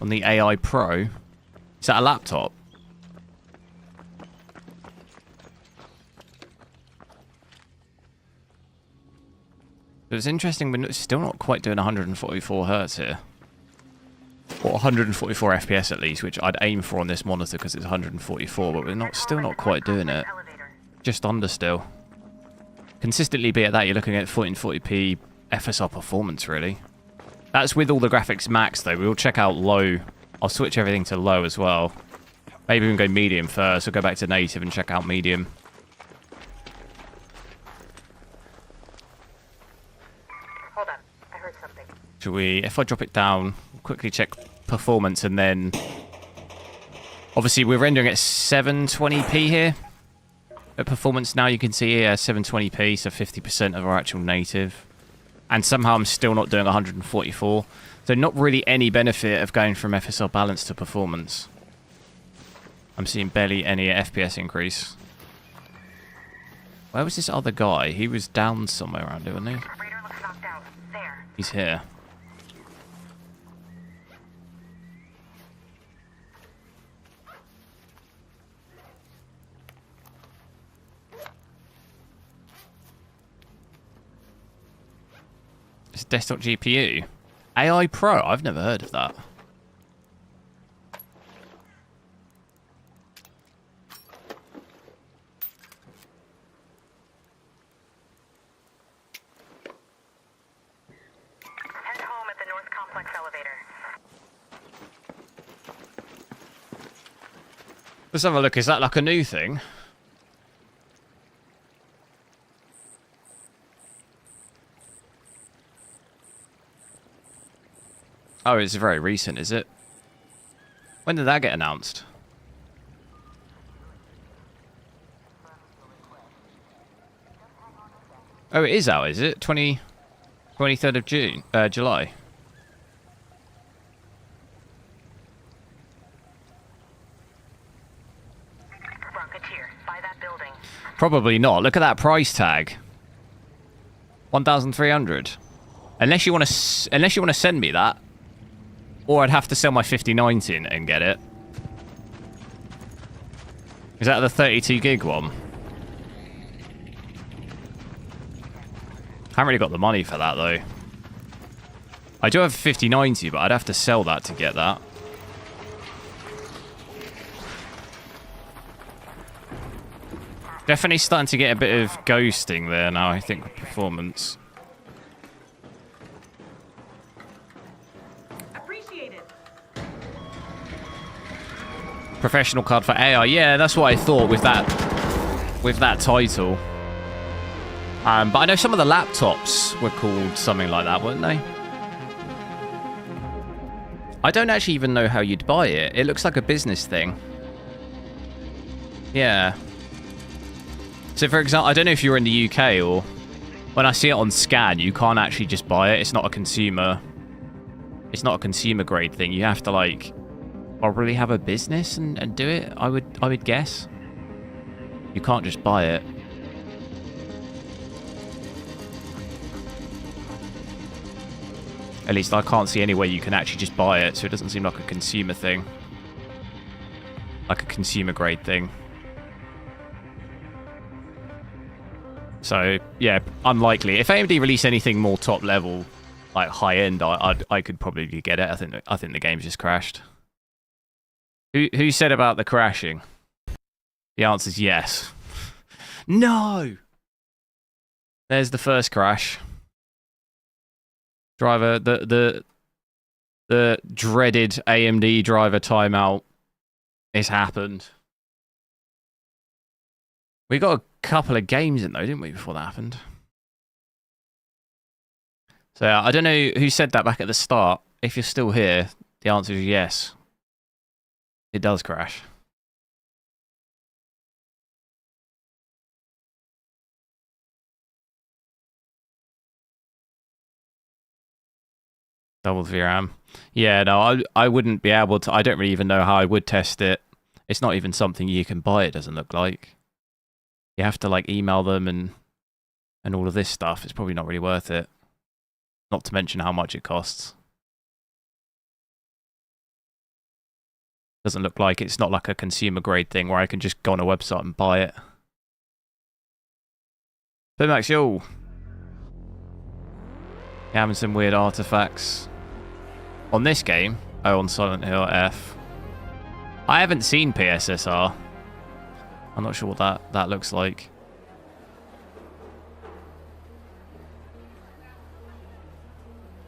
Speaker 1: On the AI Pro. Is that a laptop? It's interesting, we're still not quite doing 144 hertz here. Or 144 FPS at least, which I'd aim for on this monitor because it's 144, but we're still not quite doing it. Just under still. Consistently be at that, you're looking at 1440p FSR performance, really. That's with all the graphics max, though. We'll check out low. I'll switch everything to low as well. Maybe we can go medium first. We'll go back to native and check out medium.
Speaker 6: Hold on, I heard something.
Speaker 1: Should we, if I drop it down, quickly check performance and then... Obviously, we're rendering at 720p here. At performance now, you can see here 720p, so 50% of our actual native. And somehow I'm still not doing 144. So not really any benefit of going from FSR balance to performance. I'm seeing barely any FPS increase. Where was this other guy? He was down somewhere around here, wasn't he?
Speaker 6: Raider looks knocked out. There.
Speaker 1: He's here. It's a desktop GPU. AI Pro? I've never heard of that.
Speaker 6: Head home at the North Complex elevator.
Speaker 1: Let's have a look. Is that like a new thing? Oh, it's very recent, is it? When did that get announced? Oh, it is out, is it? 23rd of June, July.
Speaker 6: Rocketeer, by that building.
Speaker 1: Probably not. Look at that price tag. 1,300. Unless you want to send me that. Or I'd have to sell my 5090 and get it. Is that the 32 gig one? Haven't really got the money for that though. I do have a 5090, but I'd have to sell that to get that. Definitely starting to get a bit of ghosting there now, I think, with performance. Professional card for AI. Yeah, that's what I thought with that title. But I know some of the laptops were called something like that, weren't they? I don't actually even know how you'd buy it. It looks like a business thing. Yeah. So for example, I don't know if you're in the UK or when I see it on scan, you can't actually just buy it. It's not a consumer grade thing. You have to like probably have a business and do it, I would guess. You can't just buy it. At least I can't see any way you can actually just buy it, so it doesn't seem like a consumer thing. Like a consumer grade thing. So, yeah, unlikely. If AMD release anything more top level, like high end, I could probably get it. I think the game's just crashed. Who said about the crashing? The answer's yes. No! There's the first crash. Driver, the dreaded AMD driver timeout has happened. We got a couple of games in though, didn't we, before that happened? So I don't know who said that back at the start. If you're still here, the answer is yes. It does crash. Double VRAM. Yeah, no, I wouldn't be able to. I don't really even know how I would test it. It's not even something you can buy, it doesn't look like. You have to like email them and all of this stuff. It's probably not really worth it. Not to mention how much it costs. Doesn't look like it's not like a consumer grade thing where I can just go on a website and buy it. But Max, yo. Having some weird artifacts. On this game, on Silent Hill F. I haven't seen PSSR. I'm not sure what that looks like.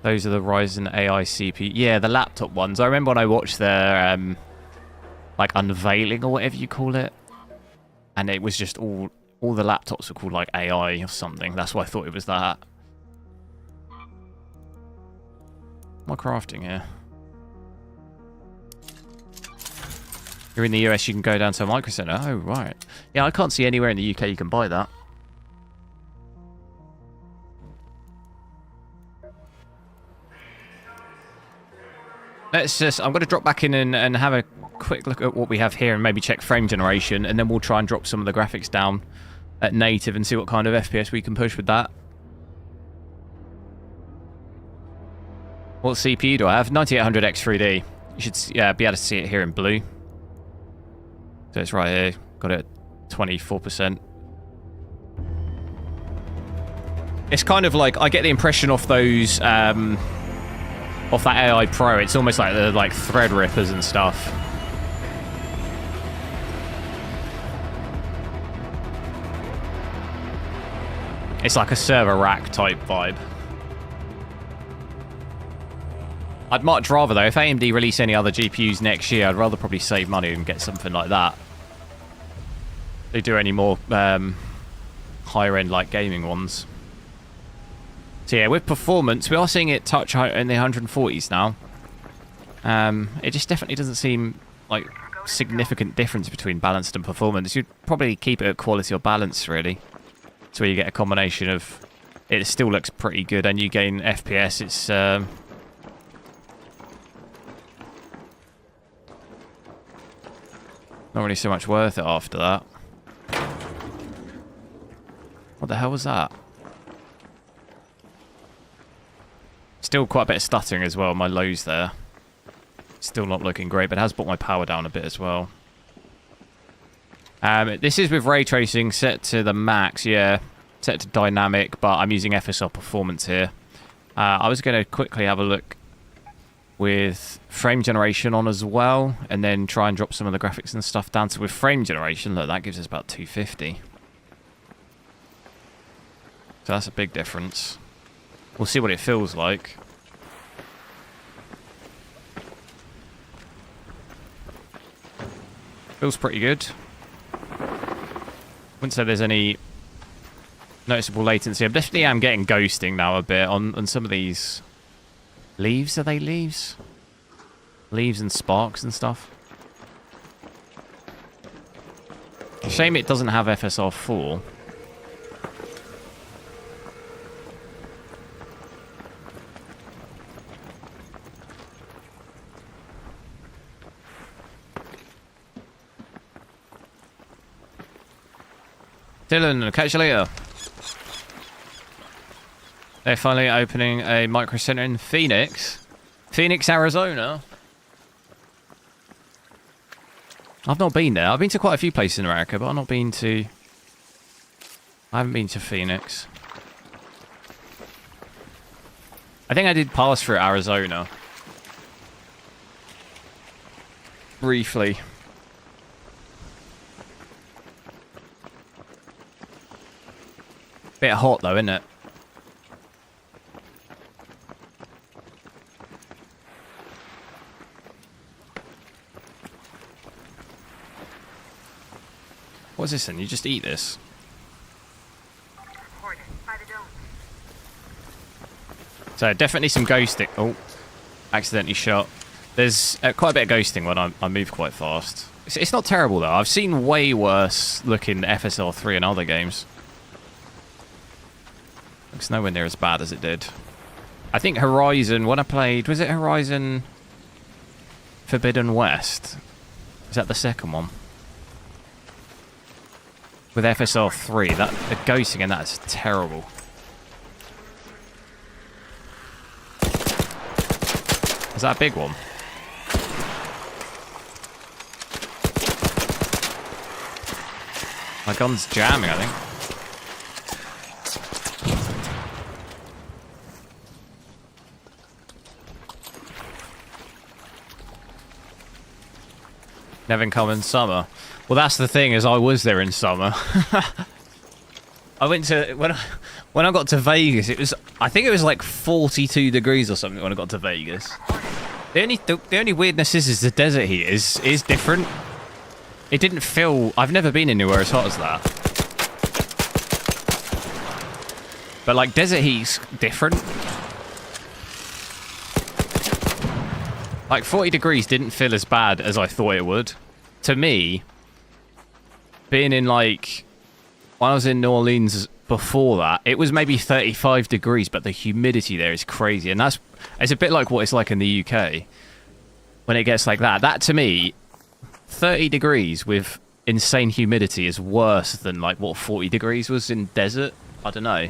Speaker 1: Those are the Ryzen AI CPU. Yeah, the laptop ones. I remember when I watched their like unveiling or whatever you call it, and it was just all the laptops were called like AI or something. That's why I thought it was that. What am I crafting here? You're in the US, you can go down to a Micro Center. Oh, right. Yeah, I can't see anywhere in the UK you can buy that. Let's just... I'm going to drop back in and have a quick look at what we have here and maybe check frame generation, and then we'll try and drop some of the graphics down at native and see what kind of FPS we can push with that. What CPU do I have? 9800X3D. You should be able to see it here in blue. So it's right here. Got it at 24%. It's kind of like, I get the impression off those, off that AI Pro, it's almost like the thread rippers and stuff. It's like a server rack type vibe. I'd much rather, though, if AMD release any other GPUs next year, I'd rather probably save money and get something like that. If they do any more higher-end, like, gaming ones. So, yeah, with performance, we are seeing it touch in the 140s now. It just definitely doesn't seem like significant difference between balanced and performance. You'd probably keep it at quality or balance, really. So where you get a combination of... It still looks pretty good, and you gain FPS. It's... not really so much worth it after that. What the hell was that? Still quite a bit of stuttering as well. My lows there. Still not looking great, but it has brought my power down a bit as well. This is with ray tracing set to the max, yeah. Set to dynamic, but I'm using FSR performance here. I was going to quickly have a look with frame generation on as well, and then try and drop some of the graphics and stuff down. So with frame generation, look, that gives us about 250. So that's a big difference. We'll see what it feels like. Feels pretty good. Wouldn't say there's any noticeable latency. I definitely am getting ghosting now a bit on some of these leaves. Are they leaves? Leaves and sparks and stuff. Shame it doesn't have FSR 4. Dylan, I'll catch you later. They're finally opening a Micro Center in Phoenix. Phoenix, Arizona. I've not been there. I've been to quite a few places in America, but I've not been to... I haven't been to Phoenix. I think I did pass through Arizona. Briefly. Bit hot though, isn't it? What's this then? You just eat this? So definitely some ghosting. Oh, accidentally shot. There's quite a bit of ghosting when I move quite fast. It's not terrible though. I've seen way worse looking FSR 3 in other games. Looks nowhere near as bad as it did. I think Horizon, when I played, was it Horizon Forbidden West? Is that the second one? With FSR 3, that the ghosting in that is terrible. Is that a big one? My gun's jamming, I think. Never come in summer. Well, that's the thing, is I was there in summer. I went to when I got to Vegas. It was, I think it was like 42 degrees or something when I got to Vegas. The only weirdness is the desert heat is different. It didn't feel. I've never been anywhere as hot as that. But like desert heat's different. Like 40 degrees didn't feel as bad as I thought it would. To me, being in like, when I was in New Orleans before that, it was maybe 35 degrees, but the humidity there is crazy. And it's a bit like what it's like in the UK when it gets like that. That to me, 30 degrees with insane humidity is worse than like what 40 degrees was in desert. I don't know.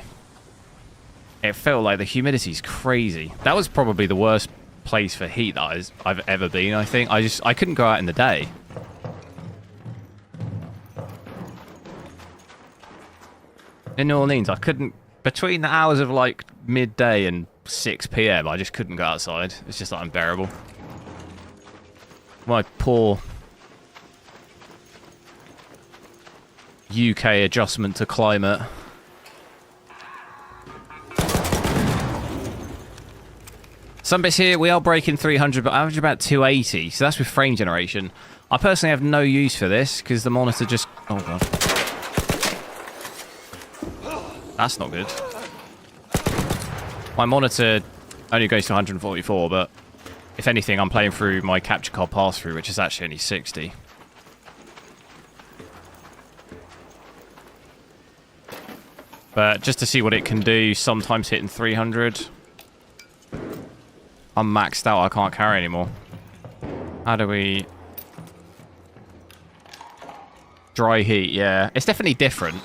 Speaker 1: It felt like the humidity's crazy. That was probably the worst place for heat that I've ever been, I think. I couldn't go out in the day. In New Orleans, I couldn't, between the hours of like midday and 6 p.m, I just couldn't go outside. It's just like unbearable. My poor UK adjustment to climate. Some bits here, we are breaking 300, but average about 280. So that's with frame generation. I personally have no use for this because the monitor just... Oh, God. That's not good. My monitor only goes to 144, but if anything, I'm playing through my capture card pass-through, which is actually only 60. But just to see what it can do, sometimes hitting 300. I'm maxed out, I can't carry anymore. How do we... Dry heat, yeah. It's definitely different.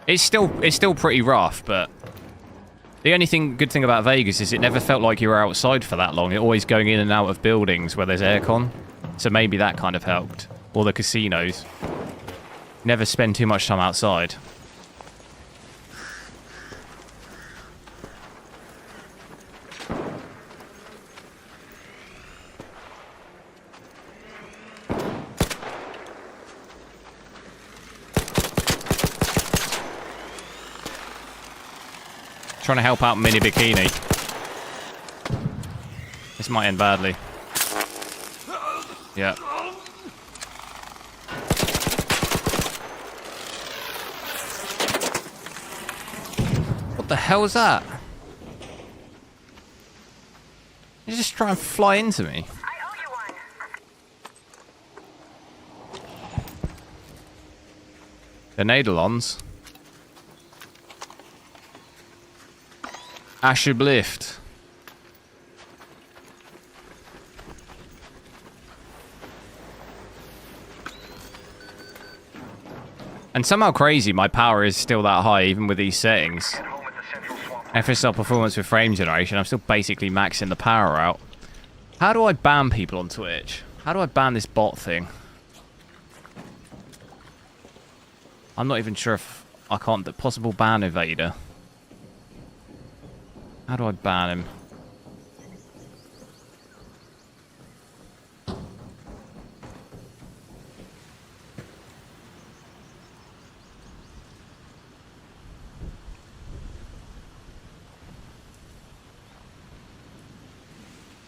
Speaker 1: It's still pretty rough, but the only good thing about Vegas is it never felt like you were outside for that long. You're always going in and out of buildings where there's aircon. So maybe that kind of helped. Or the casinos. Never spend too much time outside. Trying to help out Mini Bikini. This might end badly. Yeah. What the hell was that? You just try and fly into me.
Speaker 6: I owe you one.
Speaker 1: The Nadelons. Ashublift. And somehow crazy, my power is still that high even with these settings.
Speaker 7: Head home at the central swamp.
Speaker 1: FSR performance with frame generation, I'm still basically maxing the power out. How do I ban people on Twitch? How do I ban this bot thing? I'm not even sure if I can't... The possible ban evader. How do I ban him?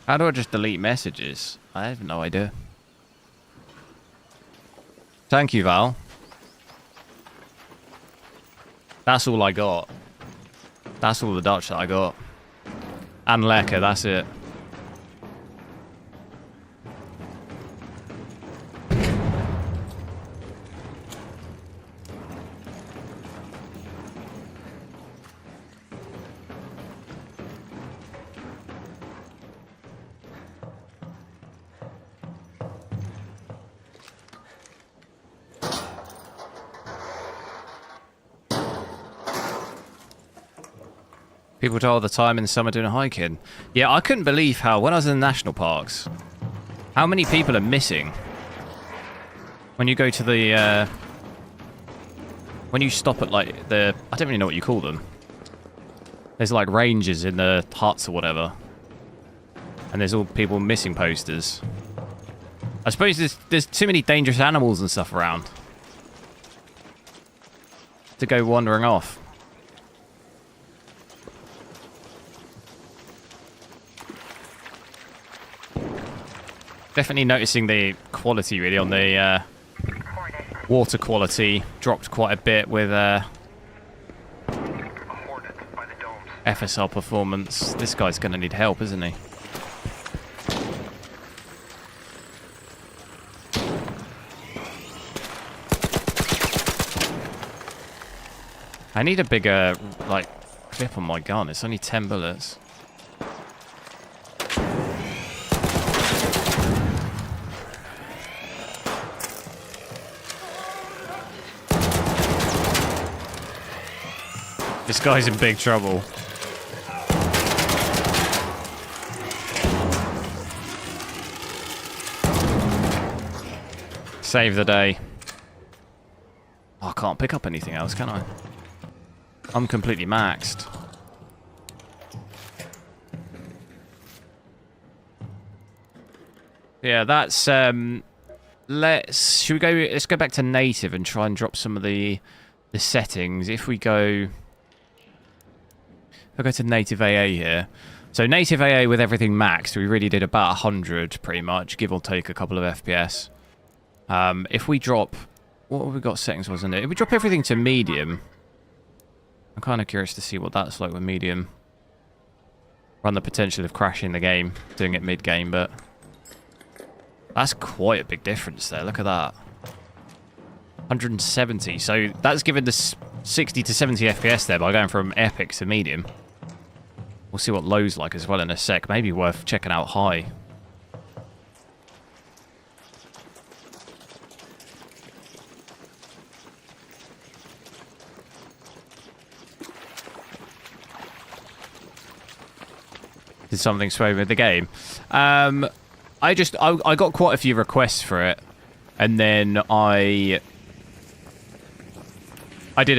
Speaker 1: How do I just delete messages? I have no idea. Thank you, Val. That's all I got. That's all the Dutch that I got. And Lekker, that's it. People die all the time in the summer doing hiking. Yeah, I couldn't believe how, when I was in the national parks, how many people are missing. When you go to the, when you stop at, like, the, I don't really know what you call them. There's, like, rangers in the huts or whatever. And there's all people missing posters. I suppose there's too many dangerous animals and stuff around to go wandering off. Definitely noticing the quality really on the water quality dropped quite a bit with FSR performance. This guy's going to need help, isn't he? I need a bigger, like, clip on my gun. It's only 10 bullets. This guy's in big trouble. Save the day. Oh, I can't pick up anything else, can I? I'm completely maxed. Yeah, that's let's go back to native and try and drop some of the settings. If we go to native AA here. So native AA with everything maxed, we really did about 100 pretty much, give or take a couple of FPS. If we drop, what have we got settings, wasn't it? If we drop everything to medium, I'm kind of curious to see what that's like with medium. Run the potential of crashing the game, doing it mid-game, but that's quite a big difference there. Look at that. 170. So that's given us 60 to 70 FPS there by going from epic to medium. We'll see what low's like as well in a sec. Maybe worth checking out high. Did something sway with the game? I got quite a few requests for it, and then I did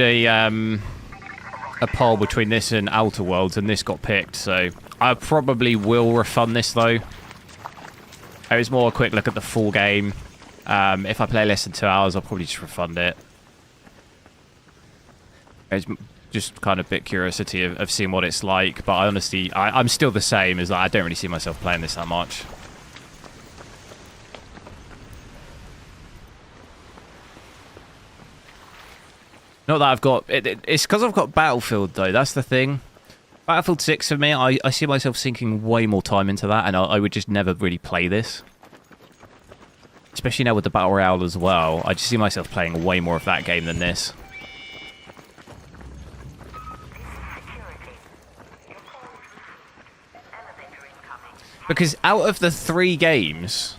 Speaker 1: a poll between this and Outer Worlds, and this got picked, so I probably will refund this though. It was more a quick look at the full game. If I play less than 2 hours, I'll probably just refund it. It's just kind of a bit curiosity of seeing what it's like, but I honestly, I'm still the same, as I don't really see myself playing this that much. Not that I've got... It's because I've got Battlefield, though. That's the thing. Battlefield 6, for me, I see myself sinking way more time into that, and I would just never really play this. Especially now with the Battle Royale as well. I just see myself playing way more of that game than this. Because out of the 3 games...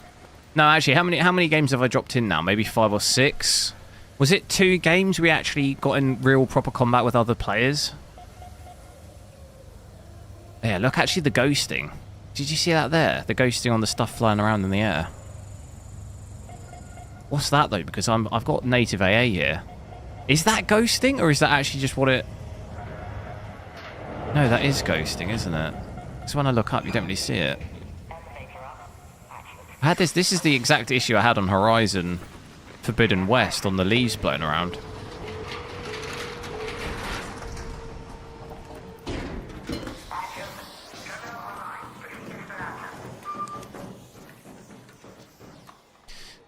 Speaker 1: No, actually, how many games have I dropped in now? Maybe 5 or 6? Was it 2 games we actually got in real proper combat with other players? Yeah, look, actually the ghosting. Did you see that there? The ghosting on the stuff flying around in the air. What's that, though? Because I've got native AA here. Is that ghosting, or is that actually just what it... No, that is ghosting, isn't it? Because when I look up, you don't really see it. I had this is the exact issue I had on Horizon Forbidden West on the leaves blowing around.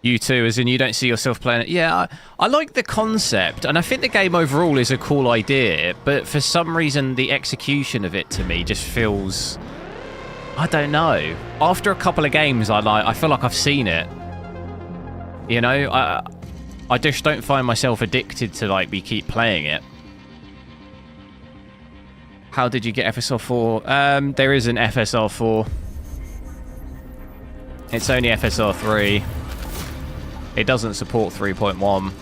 Speaker 1: You too, as in you don't see yourself playing it. Yeah, I like the concept, and I think the game overall is a cool idea, but for some reason the execution of it to me just feels... I don't know. After a couple of games, I feel like I've seen it. You know, I just don't find myself addicted to like keep playing it. How did you get FSR 4? There is an FSR 4. It's only FSR 3. It doesn't support 3.1.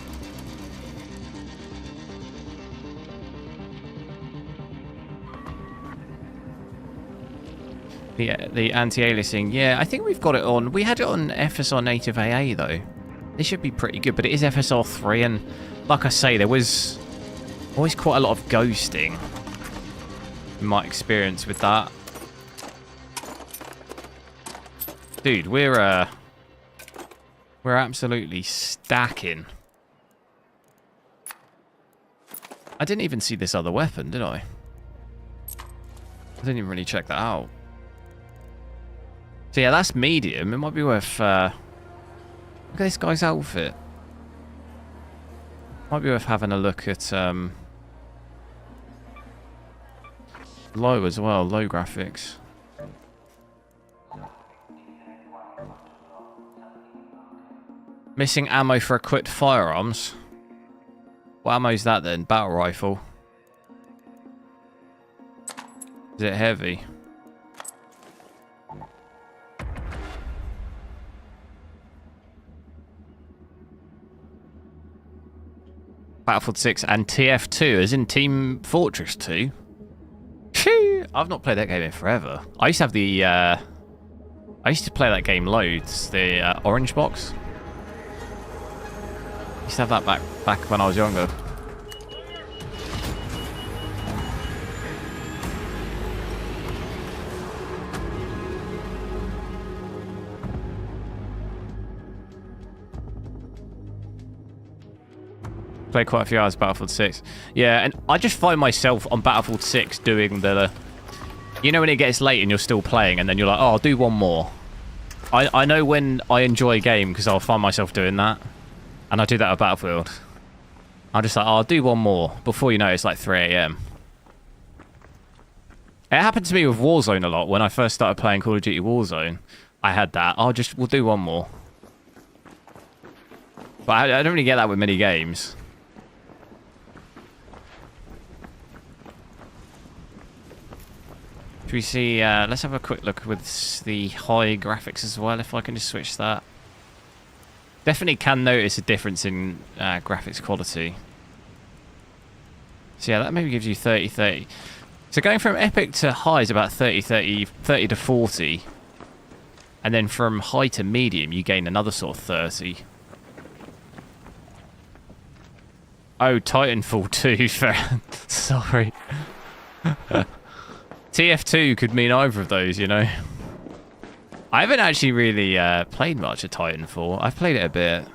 Speaker 1: The anti-aliasing. Yeah, I think we've got it on. We had it on FSR native AA though. This should be pretty good, but it is FSR 3, and like I say, there was always quite a lot of ghosting in my experience with that. Dude, we're absolutely stacking. I didn't even see this other weapon, did I? I didn't even really check that out. So yeah, that's medium. It might be worth... look at this guy's outfit. Might be worth having a look at... low as well. Low graphics. Missing ammo for equipped firearms. What ammo is that then? Battle rifle. Is it heavy? Battlefield 6 and TF2, as in Team Fortress 2. Phew, I've not played that game in forever. I used to have the... I used to play that game loads. The orange box. I used to have that back when I was younger. Played quite a few hours of Battlefield 6. Yeah, and I just find myself on Battlefield 6 doing the... You know when it gets late and you're still playing and then you're like, oh, I'll do one more. I know when I enjoy a game because I'll find myself doing that. And I do that at Battlefield. I'm just like, oh, I'll do one more. Before you know, it's like 3 AM. It happened to me with Warzone a lot. When I first started playing Call of Duty Warzone, I had that. We'll do one more. But I don't really get that with many games. Should we see, let's have a quick look with the high graphics as well, if I can just switch that. Definitely can notice a difference in graphics quality. So yeah, that maybe gives you 30-30. So going from epic to high is about 30 to 40. And then from high to medium, you gain another sort of 30. Oh, Titanfall 2, fair. Sorry. TF2 could mean either of those, you know. I haven't actually really played much of Titanfall. I've played it a bit.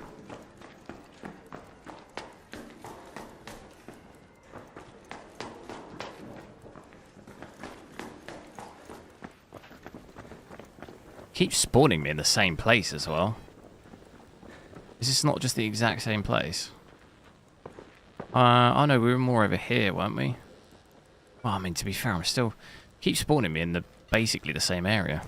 Speaker 1: Keeps spawning me in the same place as well. Is this not just the exact same place? Oh no, we were more over here, weren't we? Well, I mean, to be fair, I'm still... Keep spawning me in basically the same area.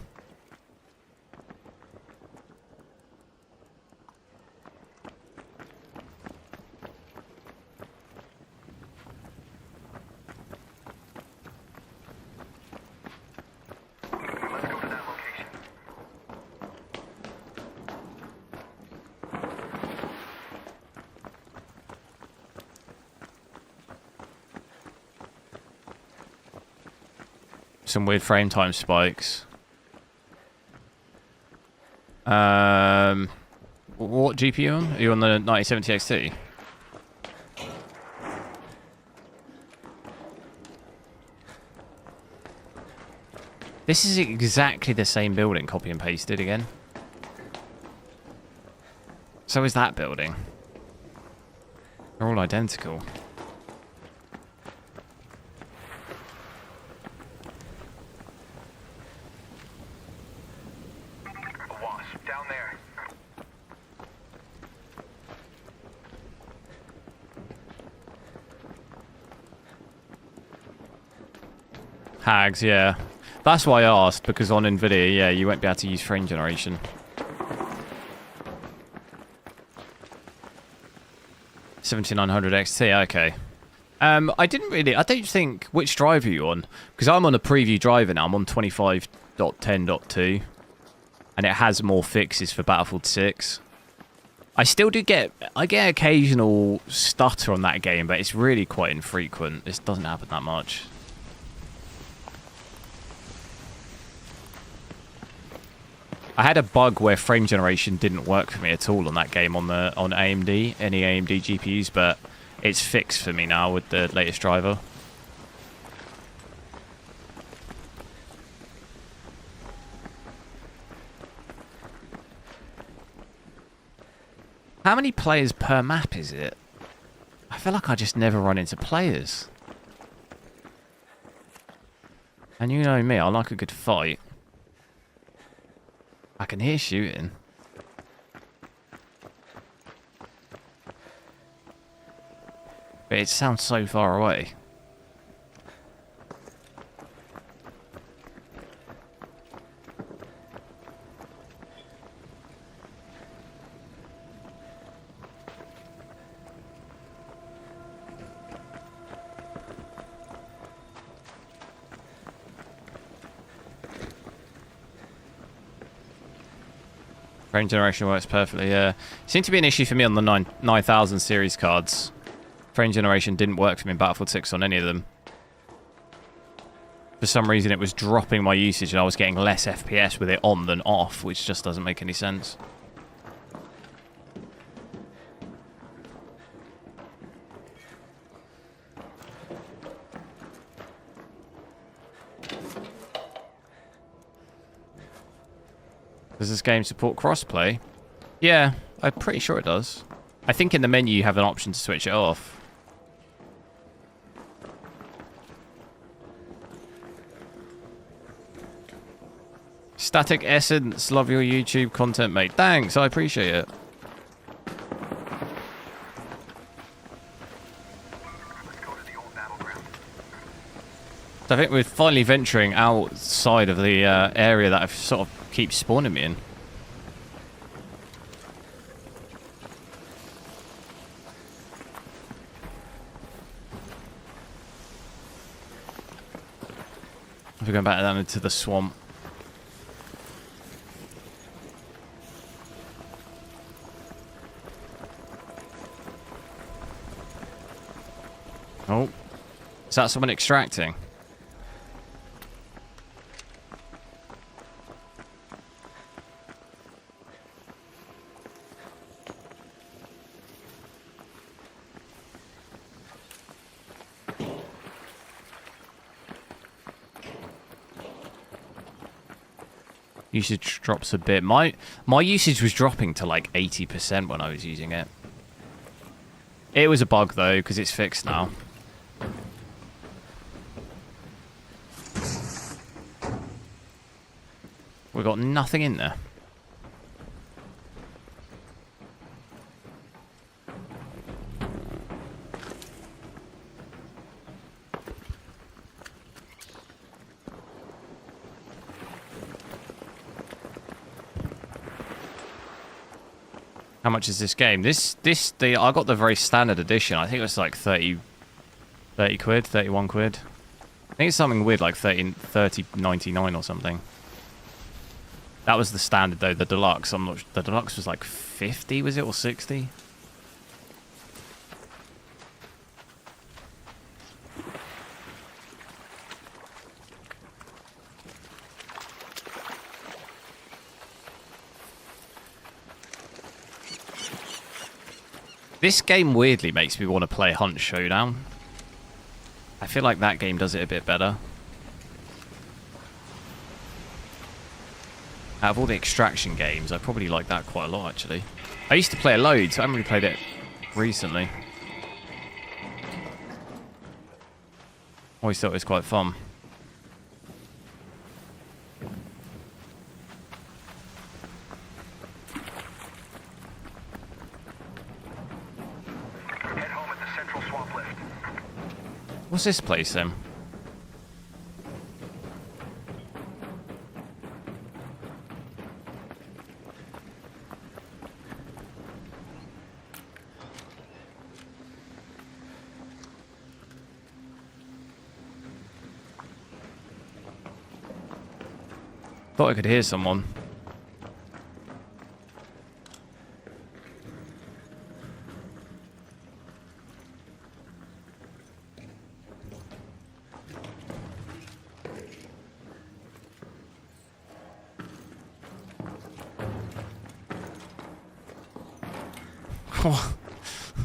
Speaker 7: Let's go to that location.
Speaker 1: Some weird frame time spikes. What GPU on? Are you on the 9070 XT? This is exactly the same building, copy and pasted again. So is that building. They're all identical.
Speaker 7: Wasp, down there.
Speaker 1: Hags, yeah. That's why I asked, because on NVIDIA, yeah, you won't be able to use frame generation. $7900 XT, okay. I don't think, which drive are you on? Because I'm on a preview driver now, I'm on 25.10.2. And it has more fixes for Battlefield 6. I still do get occasional stutter on that game, but it's really quite infrequent. This doesn't happen that much. I had a bug where frame generation didn't work for me at all on that game on AMD, any AMD GPUs, but it's fixed for me now with the latest driver. How many players per map is it? I feel like I just never run into players. And you know me, I like a good fight. I can hear shooting. But it sounds so far away. Frame generation works perfectly, yeah. Seemed to be an issue for me on the 9000 series cards. Frame generation didn't work for me in Battlefield 6 on any of them. For some reason it was dropping my usage and I was getting less FPS with it on than off, which just doesn't make any sense. Does this game support crossplay? Yeah, I'm pretty sure it does. I think in the menu you have an option to switch it off. Static Essence, love your YouTube content, mate. Thanks, I appreciate it. So I think we're finally venturing outside of the area that I've sort of keeps spawning me in. We're going back down into the swamp. Oh, is that someone extracting? Usage drops a bit. My usage was dropping to like 80% when I was using it. It was a bug though, because it's fixed now. We've got nothing in there. How much is this game? I got the very standard edition. I think it was like 30 quid, 31 quid. I think it's something weird like 30.99 or something. That was the standard though, the deluxe. I'm not. The deluxe was like 50, was it, or 60? This game weirdly makes me want to play Hunt Showdown. I feel like that game does it a bit better. Out of all the extraction games, I probably like that quite a lot, actually. I used to play it loads, I haven't really played it recently. Always thought it was quite fun.
Speaker 7: Head home at the central swamp lift.
Speaker 1: What's this place then? Thought I could hear someone.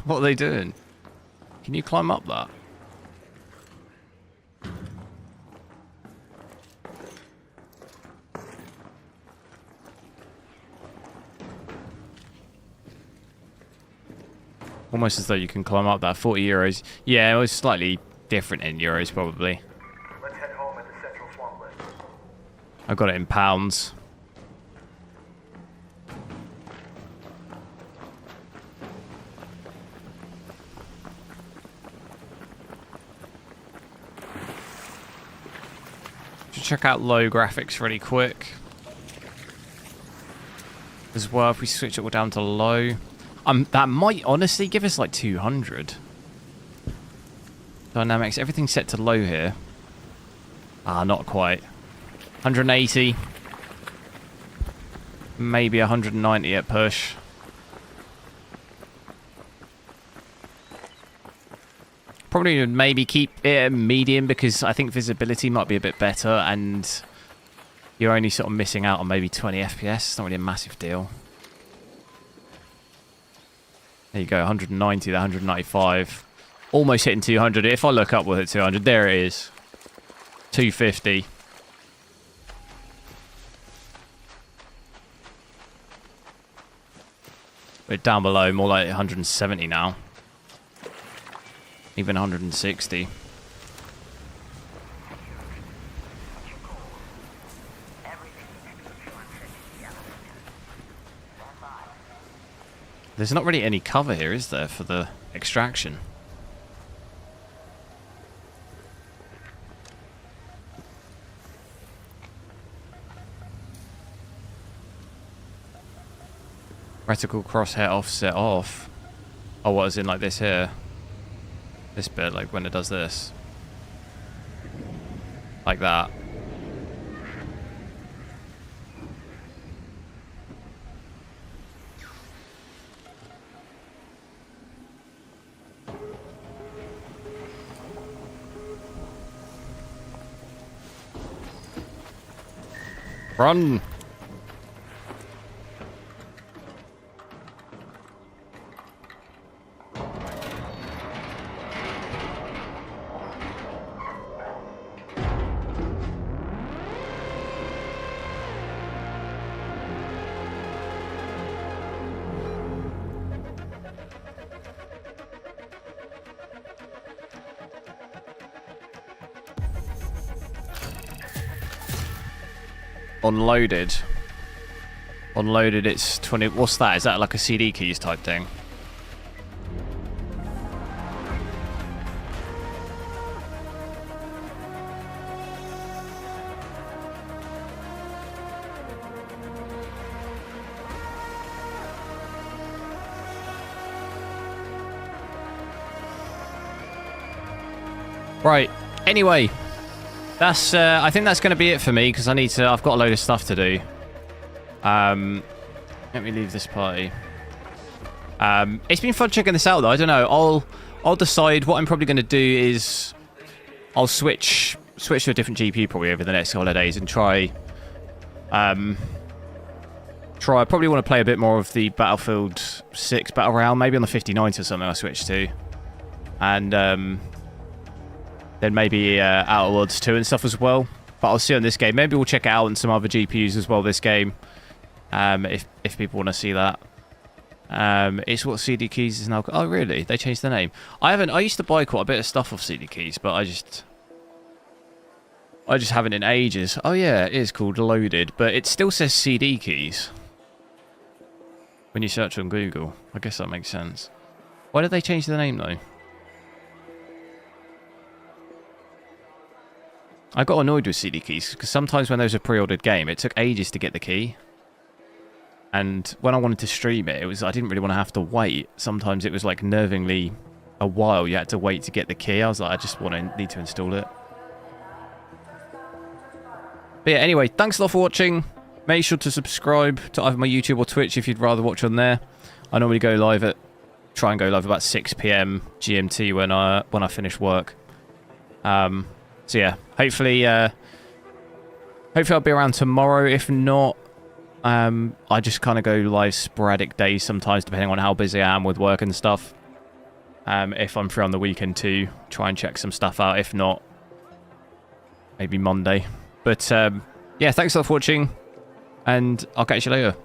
Speaker 1: What are they doing? Can you climb up that? Almost as though you can climb up that. 40 euros. Yeah, it was slightly different in euros, probably.
Speaker 7: Let's head home at the central swamp list.
Speaker 1: I got it in pounds. Should check out low graphics really quick. As well, if we switch it all down to low. That might honestly give us like 200. Dynamics, everything's set to low here. Ah, not quite. 180. Maybe 190 at push. Probably would maybe keep it at medium because I think visibility might be a bit better and you're only sort of missing out on maybe 20 FPS. It's not really a massive deal. There you go, 190 to 195. Almost hitting 200. If I look up, we'll hit 200. There it is. 250. We're down below, more like 170 now. Even 160. There's not really any cover here, is there, for the extraction? Reticle crosshair offset off. Oh, what is in like this here? This bit, like when it does this. Like that. Run! Unloaded. Unloaded, it's 20... What's that? Is that like a CD keys type thing? Right. Anyway. That's, I think that's going to be it for me, because I need to, I've got a load of stuff to do. Let me leave this party. It's been fun checking this out, though. I don't know. I'll decide what I'm probably going to do is I'll switch to a different GPU probably over the next couple of days and try, I probably want to play a bit more of the Battlefield 6 Battle Royale, maybe on the 59s or something I'll switch to. And, then maybe Outer Worlds 2 and stuff as well. But I'll see on this game. Maybe we'll check it out on some other GPUs as well this game. If people want to see that. It's what CD Keys is now. Oh, really? They changed the name. I used to buy quite a bit of stuff off CD Keys, but I just haven't in ages. Oh, yeah, it is called Loaded. But it still says CD Keys when you search on Google. I guess that makes sense. Why did they change the name, though? I got annoyed with CD keys because sometimes when there was a pre-ordered game, it took ages to get the key. And when I wanted to stream it, I didn't really want to have to wait. Sometimes it was like nervingly a while you had to wait to get the key. I was like, I just need to install it. But yeah, anyway, thanks a lot for watching. Make sure to subscribe to either my YouTube or Twitch if you'd rather watch on there. I normally try and go live about 6 PM GMT when I finish work. So yeah, hopefully I'll be around tomorrow. If not, I just kind of go live sporadic days sometimes, depending on how busy I am with work and stuff. If I'm free on the weekend too, try and check some stuff out. If not, maybe Monday. But yeah, thanks a lot for watching, and I'll catch you later.